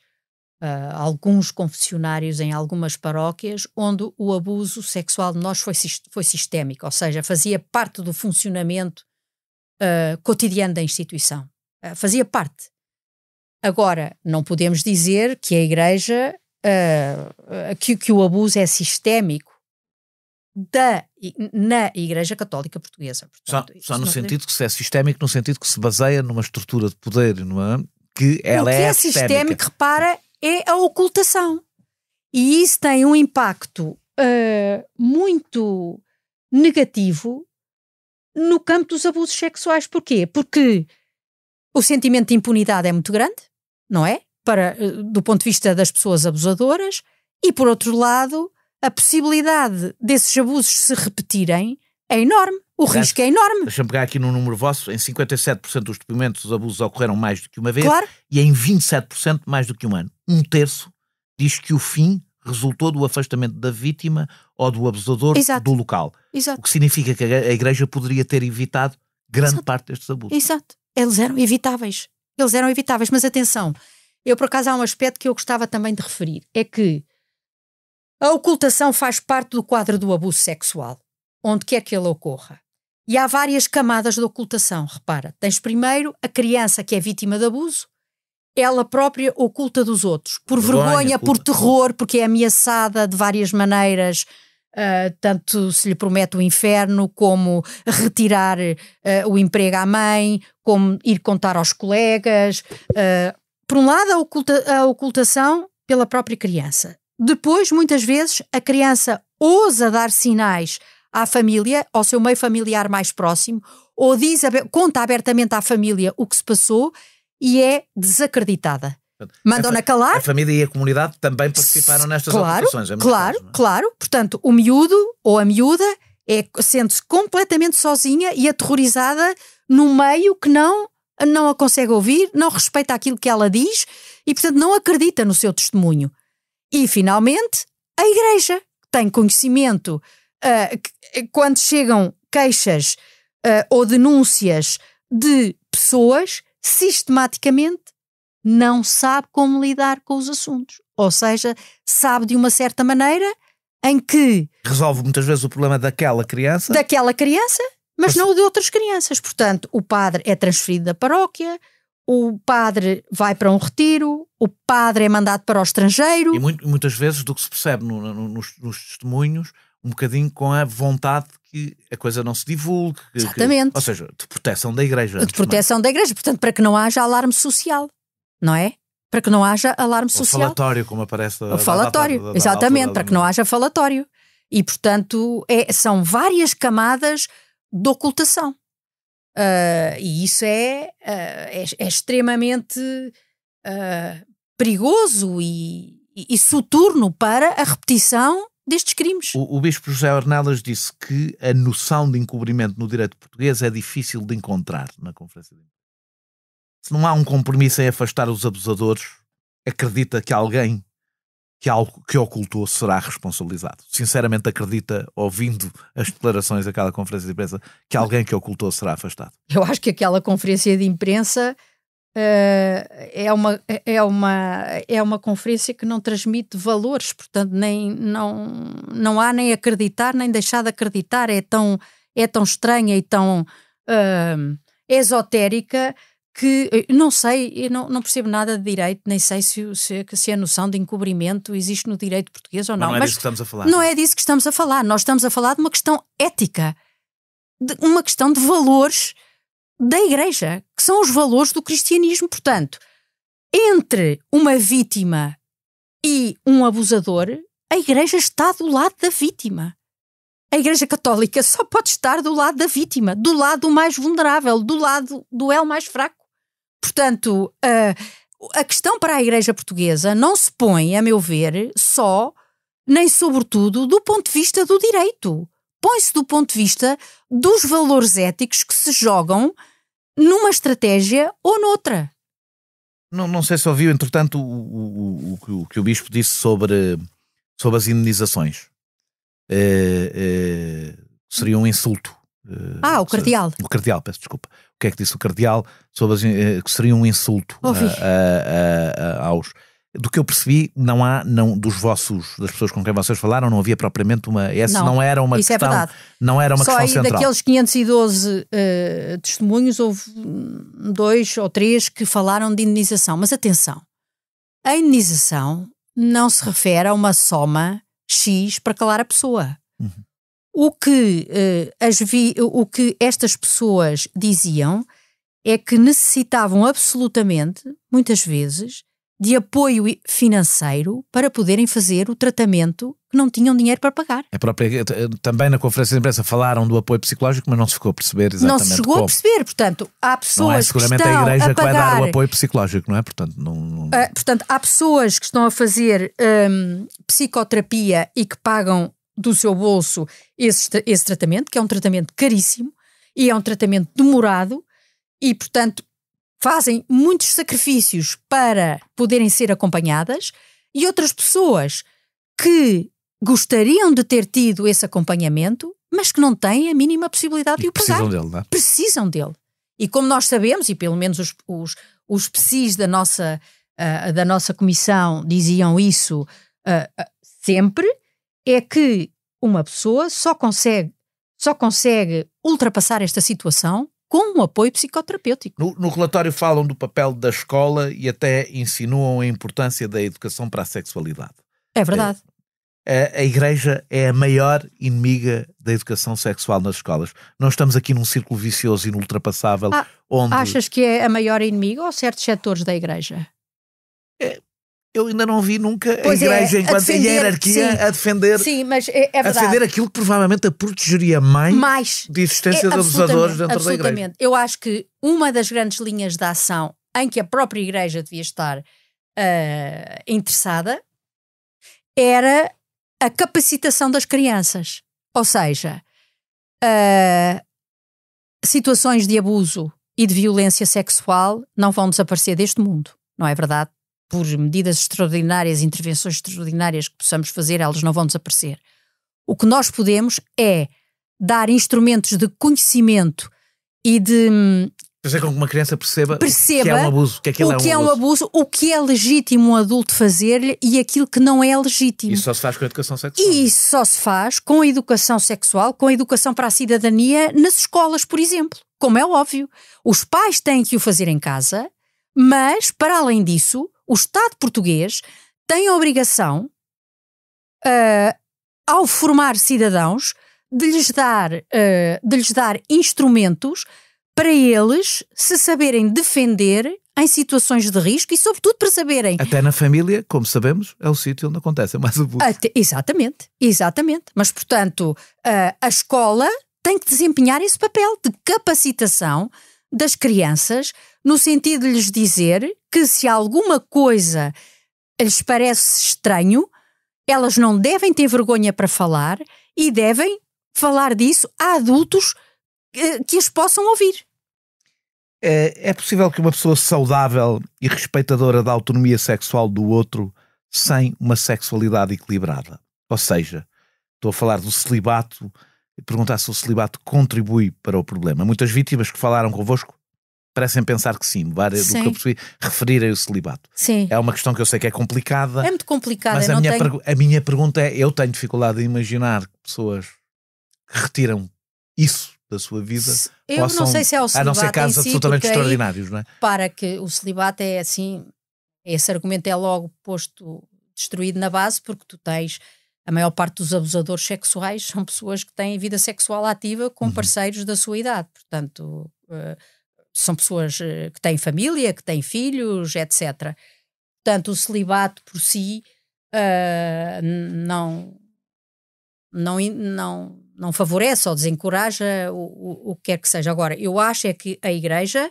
alguns confessionários em algumas paróquias, onde o abuso sexual de menores foi sistémico, ou seja, fazia parte do funcionamento cotidiano da instituição. Fazia parte. Agora, não podemos dizer que a Igreja, que o abuso é sistémico na Igreja Católica Portuguesa. Portanto, só no sentido que se é sistémico, no sentido que se baseia numa estrutura de poder, não é? Que ela o que é sistémico, repara, é a ocultação. E isso tem um impacto muito negativo no campo dos abusos sexuais. Porquê? Porque o sentimento de impunidade é muito grande, não é? Do ponto de vista das pessoas abusadoras, e por outro lado, a possibilidade desses abusos se repetirem é enorme. O risco é enorme. Deixa-me pegar aqui num número vosso. Em 57% dos depoimentos, os abusos ocorreram mais do que uma vez. Claro. E em 27% mais do que um ano. Um terço diz que o fim resultou do afastamento da vítima ou do abusador do local. Exato. O que significa que a Igreja poderia ter evitado grande parte destes abusos. Exato. Eles eram evitáveis. Mas atenção, por acaso há um aspecto que eu gostava também de referir. É que a ocultação faz parte do quadro do abuso sexual, onde quer que ele ocorra. E há várias camadas de ocultação, repara. Tens primeiro a criança que é vítima de abuso, ela própria oculta dos outros, por vergonha, por terror, porque é ameaçada de várias maneiras, tanto se lhe promete o inferno, como retirar o emprego à mãe, como ir contar aos colegas. Por um lado, a ocultação pela própria criança. Depois, muitas vezes, a criança ousa dar sinais à família, ao seu meio familiar mais próximo, ou conta abertamente à família o que se passou e é desacreditada. Mandam-na calar. A família e a comunidade também participaram nestas ocultações. Claro. Portanto, o miúdo ou a miúda sente-se completamente sozinha e aterrorizada num meio que não a consegue ouvir, não respeita aquilo que ela diz e, portanto, não acredita no seu testemunho. E, finalmente, a Igreja tem conhecimento quando chegam queixas ou denúncias de pessoas, sistematicamente não sabe como lidar com os assuntos. Ou seja, sabe de uma certa maneira em que... resolve muitas vezes o problema daquela criança, mas não o de outras crianças. Portanto, o padre é transferido da paróquia, o padre vai para um retiro, o padre é mandado para o estrangeiro. E muitas vezes do que se percebe nos testemunhos, um bocadinho com a vontade que a coisa não se divulgue. Exatamente. Ou seja, de proteção da Igreja. De proteção da Igreja. Portanto, para que não haja alarme social. Não é? Para que não haja alarme social. O falatório, como aparece. O falatório, exatamente. Para que não haja falatório. E, portanto, são várias camadas de ocultação. E isso é extremamente perigoso e soturno para a repetição destes crimes. O bispo José Ornelas disse que a noção de encobrimento no direito português é difícil de encontrar na Conferência de Imprensa. Se não há um compromisso em afastar os abusadores, acredita que alguém que ocultou será responsabilizado. Sinceramente acredita, ouvindo as declarações daquela conferência de imprensa, que alguém que ocultou será afastado? Eu acho que aquela conferência de imprensa é uma conferência que não transmite valores, portanto não há nem acreditar nem deixar de acreditar. É tão estranha e tão esotérica que não sei, eu não percebo nada de direito, nem sei se a noção de encobrimento existe no direito português ou não. Mas não é disso que estamos a falar. Não é disso que estamos a falar. Nós estamos a falar de uma questão ética, de uma questão de valores da Igreja, que são os valores do cristianismo. Portanto, entre uma vítima e um abusador, a Igreja está do lado da vítima. A Igreja Católica só pode estar do lado da vítima, do lado mais vulnerável, do lado do elo mais fraco. Portanto, a questão para a Igreja Portuguesa não se põe, a meu ver, só, nem sobretudo, do ponto de vista do direito. Põe-se do ponto de vista dos valores éticos que se jogam numa estratégia ou noutra. Não sei se ouviu, entretanto, o que o Bispo disse sobre as indenizações. Seria um insulto. O Cardeal. O Cardeal, peço desculpa. O que é que disse o Cardeal sobre que seria um insulto aos... Do que eu percebi, das pessoas com quem vocês falaram, não havia propriamente não era uma questão. É verdade. Não era uma questão central. Só aí daqueles 512 testemunhos, houve 2 ou 3 que falaram de indenização. Mas atenção, a indenização não se refere a uma soma X para calar a pessoa. Uhum. O que estas pessoas diziam é que necessitavam absolutamente, muitas vezes, de apoio financeiro para poderem fazer o tratamento que não tinham dinheiro para pagar. Também na conferência de imprensa falaram do apoio psicológico, mas não se ficou a perceber exatamente como. Não se chegou a perceber, portanto, há pessoas não é seguramente que estão a Igreja a pagar, que vai dar o apoio psicológico, não é? Portanto, portanto, há pessoas que estão a fazer psicoterapia e que pagam do seu bolso esse tratamento, que é um tratamento caríssimo e é um tratamento demorado e, portanto, fazem muitos sacrifícios para poderem ser acompanhadas, e outras pessoas que gostariam de ter tido esse acompanhamento, mas que não têm a mínima possibilidade de o pagar. Precisam dele, não é? Precisam dele. E como nós sabemos, e pelo menos os PSIs da nossa comissão diziam isso sempre, é que uma pessoa só consegue ultrapassar esta situação com um apoio psicoterapêutico. No relatório falam do papel da escola e até insinuam a importância da educação para a sexualidade. É verdade. A Igreja é a maior inimiga da educação sexual nas escolas. Nós estamos aqui num círculo vicioso inultrapassável. Onde... Achas que é a maior inimiga ou certos setores da Igreja? Eu ainda não vi nunca a Igreja enquanto a hierarquia a defender, mas é verdade. A defender aquilo que provavelmente a protegeria mais de existência de abusadores dentro da Igreja. Eu acho que uma das grandes linhas de ação em que a própria Igreja devia estar interessada era a capacitação das crianças. Ou seja, situações de abuso e de violência sexual não vão desaparecer deste mundo, não é verdade? Por medidas extraordinárias, intervenções extraordinárias que possamos fazer, elas não vão desaparecer. O que nós podemos é dar instrumentos de conhecimento e de... Fazer com que uma criança perceba que é um abuso, que aquilo é um abuso, o que é legítimo um adulto fazer-lhe e aquilo que não é legítimo. Isso só se faz com a educação sexual. E isso só se faz com a educação sexual, com a educação para a cidadania nas escolas, por exemplo. Como é óbvio. Os pais têm que o fazer em casa, mas, para além disso, o Estado português tem a obrigação, ao formar cidadãos, de lhes dar instrumentos para eles se saberem defender em situações de risco e, sobretudo, para saberem... Até na família, como sabemos, é o sítio onde acontece mais abuso. Exatamente. Mas, portanto, a escola tem que desempenhar esse papel de capacitação das crianças, no sentido de lhes dizer que se alguma coisa lhes parece estranho, elas não devem ter vergonha para falar e devem falar disso a adultos que as possam ouvir. É possível que uma pessoa saudável e respeitadora da autonomia sexual do outro sem uma sexualidade equilibrada? Ou seja, estou a falar do celibato e perguntar se o celibato contribui para o problema. Muitas vítimas que falaram convosco parecem pensar que sim, do que eu percebi, referirem o celibato. Sim. É uma questão que eu sei que é complicada. É muito complicada. Mas a minha pergunta é, eu tenho dificuldade em imaginar pessoas que retiram isso da sua vida. Eu não sei se é o celibato, a não ser casos absolutamente extraordinários, não é? Para que o celibato é assim, esse argumento é logo destruído na base, porque tu tens, a maior parte dos abusadores sexuais são pessoas que têm vida sexual ativa com parceiros da sua idade, portanto são pessoas que têm família, que têm filhos, etc. Portanto, o celibato por si não favorece ou desencoraja o que quer que seja. Agora, eu acho é que a Igreja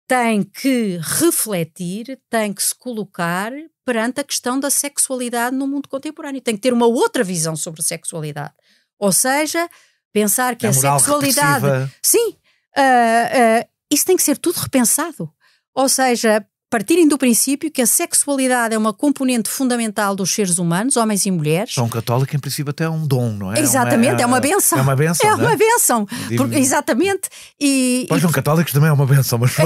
tem que refletir, tem que se colocar perante a questão da sexualidade no mundo contemporâneo. Tem que ter uma outra visão sobre a sexualidade. Ou seja, pensar que a sexualidade... Repressiva. Sim, isso tem que ser tudo repensado. Ou seja, partirem do princípio que a sexualidade é uma componente fundamental dos seres humanos, homens e mulheres. São católico, em princípio, até é um dom, não é? Exatamente, é uma bênção. É uma bênção, é uma bênção. Exatamente. Pois são católicos também é uma bênção, mas é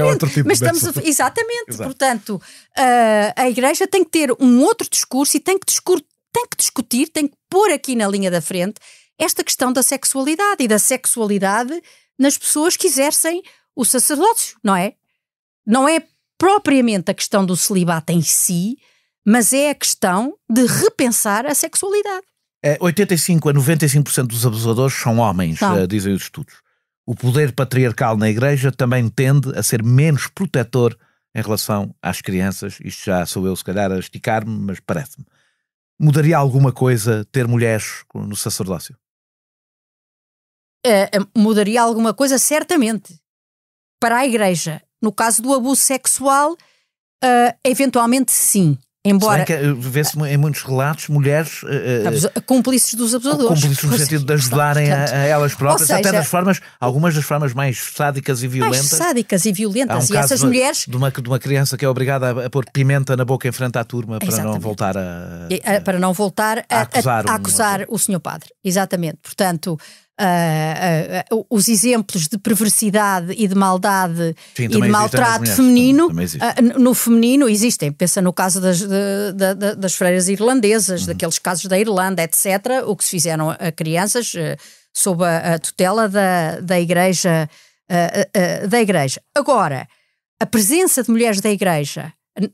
outro tipo de bênção. Exatamente. Exato. Portanto, a Igreja tem que ter um outro discurso e tem que discutir, tem que pôr aqui na linha da frente esta questão da sexualidade e da sexualidade nas pessoas que exercem o sacerdócio, não é? Não é propriamente a questão do celibato em si, mas é a questão de repensar a sexualidade. 85 a 95% dos abusadores são homens, dizem os estudos. O poder patriarcal na Igreja também tende a ser menos protetor em relação às crianças. Isto já sou eu, se calhar, a esticar-me, mas parece-me. Mudaria alguma coisa ter mulheres no sacerdócio? Mudaria alguma coisa, certamente. Para a Igreja. No caso do abuso sexual, eventualmente sim. Embora vê-se em muitos relatos mulheres cúmplices dos abusadores. Cúmplices no sentido de ajudarem a elas próprias, seja, até algumas das formas mais sádicas e violentas. E essas mulheres... De uma criança que é obrigada a pôr pimenta na boca em frente à turma para não voltar a acusar o senhor padre. Exatamente. Portanto... os exemplos de perversidade e de maldade e de maltrato feminino no feminino existem. Pensa no caso das freiras irlandesas, daqueles casos da Irlanda, etc., o que se fizeram a crianças sob a tutela da Igreja. Agora, a presença de mulheres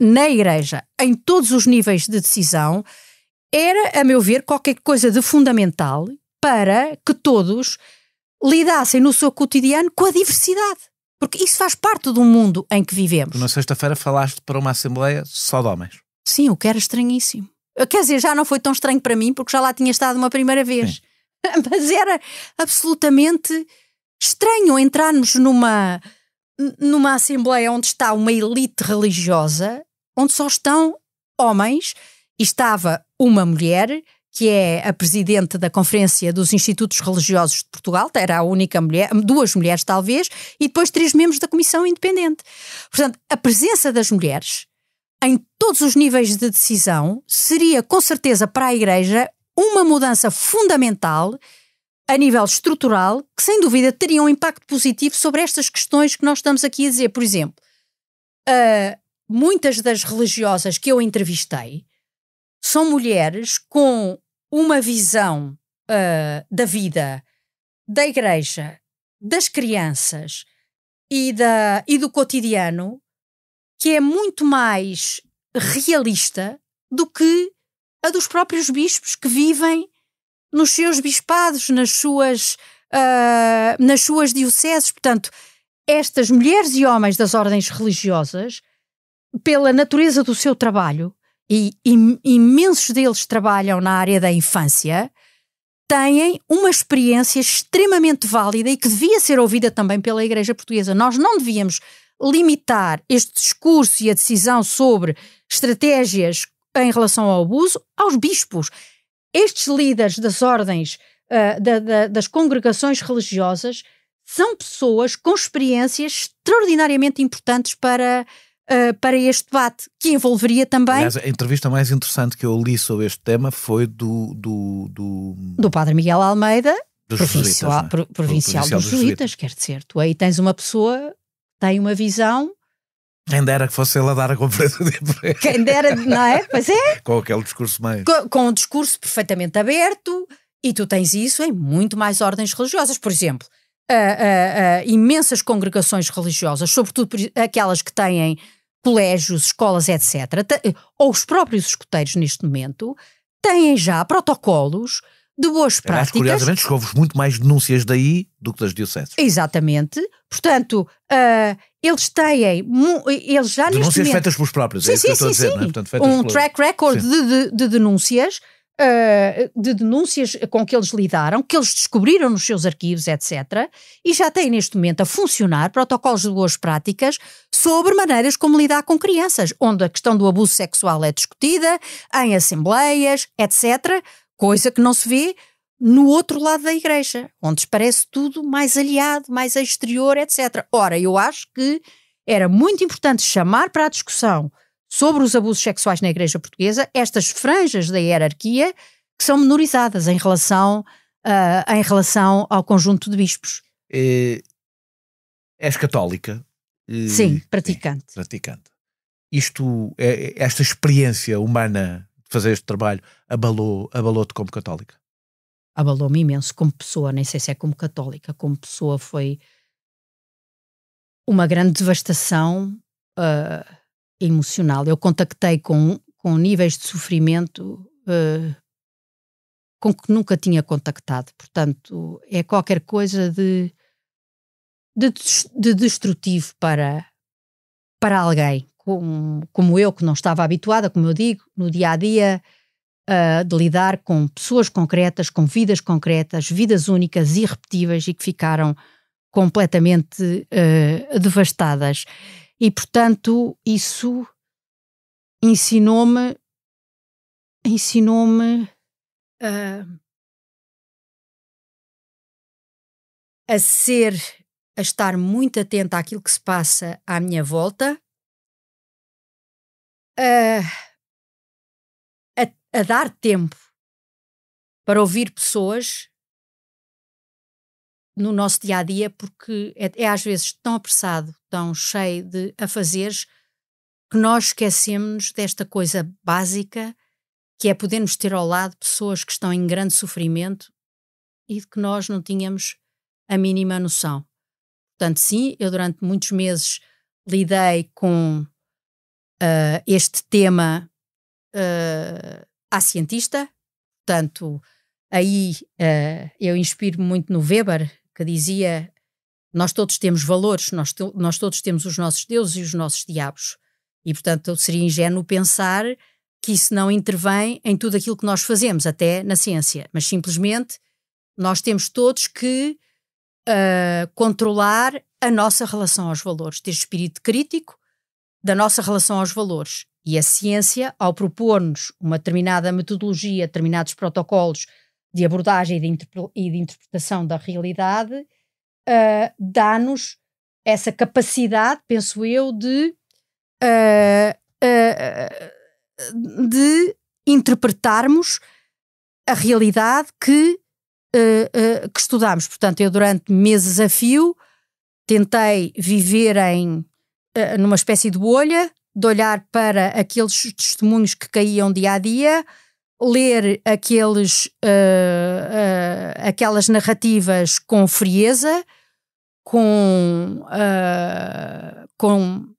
na Igreja em todos os níveis de decisão era, a meu ver, qualquer coisa de fundamental para que todos lidassem no seu cotidiano com a diversidade. Porque isso faz parte do mundo em que vivemos. Na sexta-feira falaste para uma assembleia só de homens. Sim, o que era estranhíssimo. Quer dizer, já não foi tão estranho para mim, porque já lá tinha estado uma primeira vez. Mas era absolutamente estranho entrarmos numa assembleia onde está uma elite religiosa, onde só estão homens, e estava uma mulher... que é a presidente da Conferência dos Institutos Religiosos de Portugal, era a única mulher, 2 mulheres talvez, e depois 3 membros da Comissão Independente. Portanto, a presença das mulheres em todos os níveis de decisão seria, com certeza, para a Igreja, uma mudança fundamental a nível estrutural, que sem dúvida teria um impacto positivo sobre estas questões que nós estamos aqui a dizer. Por exemplo, muitas das religiosas que eu entrevistei são mulheres com uma visão da vida, da Igreja, das crianças e do cotidiano que é muito mais realista do que a dos próprios bispos que vivem nos seus bispados, nas suas dioceses. Portanto, estas mulheres e homens das ordens religiosas, pela natureza do seu trabalho, e imensos deles trabalham na área da infância, têm uma experiência extremamente válida e que devia ser ouvida também pela Igreja Portuguesa. Nós não devíamos limitar este discurso e a decisão sobre estratégias em relação ao abuso aos bispos. Estes líderes das ordens, das congregações religiosas, são pessoas com experiências extraordinariamente importantes para este debate, que envolveria também... Aliás, a entrevista mais interessante que eu li sobre este tema foi do Padre Miguel Almeida, provincial dos Jesuítas. Quer dizer, tu aí tens uma pessoa, tem uma visão... Quem dera que fosse ele a dar a conferência de imprensa. Quem dera, não é? Pois é. Com aquele discurso mais... Com um discurso perfeitamente aberto, e tu tens isso em muito mais ordens religiosas. Por exemplo, imensas congregações religiosas, sobretudo aquelas que têm colégios, escolas, etc., ou os próprios escoteiros neste momento, têm já protocolos de boas práticas. Curiosamente, chegou-vos muito mais denúncias daí do que das dioceses. Exatamente. Portanto, eles já neste denúncias momento... feitas pelos próprios, é isso que eu estou a dizer, não é? Portanto, track record de denúncias, com que eles lidaram, que eles descobriram nos seus arquivos, etc. E já têm neste momento a funcionar protocolos de boas práticas sobre maneiras como lidar com crianças, onde a questão do abuso sexual é discutida, em assembleias, etc., coisa que não se vê no outro lado da igreja, onde parece tudo mais aliado, mais exterior, etc. Ora, eu acho que era muito importante chamar para a discussão sobre os abusos sexuais na igreja portuguesa estas franjas da hierarquia que são menorizadas em relação ao conjunto de bispos. És católica? Sim, praticante. Sim, praticante. Esta experiência humana de fazer este trabalho abalou-te como católica? Abalou-me imenso como pessoa, nem sei se é como católica, como pessoa foi uma grande devastação emocional. Eu contactei com níveis de sofrimento com que nunca tinha contactado. Portanto, é qualquer coisa de destrutivo para alguém como eu, que não estava habituada, como eu digo, no dia-a-dia, de lidar com pessoas concretas, com vidas concretas, vidas únicas, irrepetíveis e que ficaram completamente devastadas. E, portanto, isso ensinou-me a estar muito atenta àquilo que se passa à minha volta, a dar tempo para ouvir pessoas no nosso dia-a-dia, porque é às vezes tão apressado, tão cheio de afazeres, que nós esquecemos desta coisa básica, que é podermos ter ao lado pessoas que estão em grande sofrimento e de que nós não tínhamos a mínima noção. Portanto, sim, eu durante muitos meses lidei com este tema à cientista. Portanto, aí eu inspiro-me muito no Weber, que dizia: nós todos temos valores, nós todos temos os nossos deuses e os nossos diabos. E, portanto, seria ingênuo pensar que isso não intervém em tudo aquilo que nós fazemos, até na ciência. Mas simplesmente nós temos todos que controlar a nossa relação aos valores, ter espírito crítico da nossa relação aos valores. E a ciência, ao propor-nos uma determinada metodologia, determinados protocolos de abordagem e de interpretação da realidade, dá-nos essa capacidade, penso eu, de interpretarmos a realidade que estudamos. Portanto, eu durante meses a fio tentei viver numa espécie de bolha, de olhar para aqueles testemunhos que caíam dia a dia, ler aquelas narrativas com frieza, com,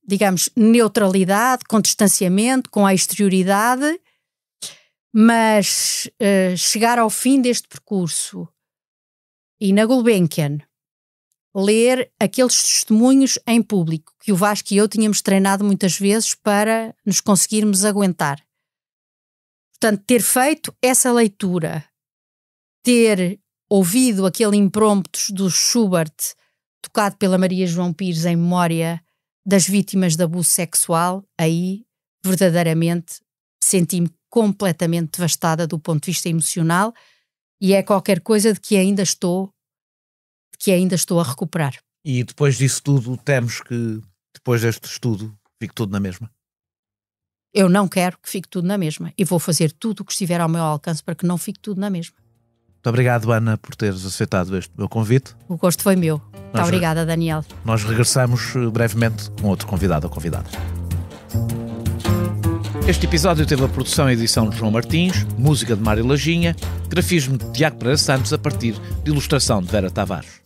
digamos, neutralidade, com distanciamento, com a exterioridade, mas chegar ao fim deste percurso e na Gulbenkian ler aqueles testemunhos em público que o Vasco e eu tínhamos treinado muitas vezes para nos conseguirmos aguentar. Portanto, ter feito essa leitura, ter ouvido aquele impromptu do Schubert tocado pela Maria João Pires em memória das vítimas de abuso sexual, aí verdadeiramente senti-me completamente devastada do ponto de vista emocional, e é qualquer coisa de que ainda estou a recuperar. E depois disso tudo, temos que depois deste estudo fique tudo na mesma? Eu não quero que fique tudo na mesma e vou fazer tudo o que estiver ao meu alcance para que não fique tudo na mesma. Muito obrigado, Ana, por teres aceitado este meu convite. O gosto foi meu. Muito obrigada, Daniel. Nós regressamos brevemente com outro convidado ou convidada. Este episódio teve a produção e edição de João Martins, música de Mário Lajinha, grafismo de Tiago Pereira Santos a partir de ilustração de Vera Tavares.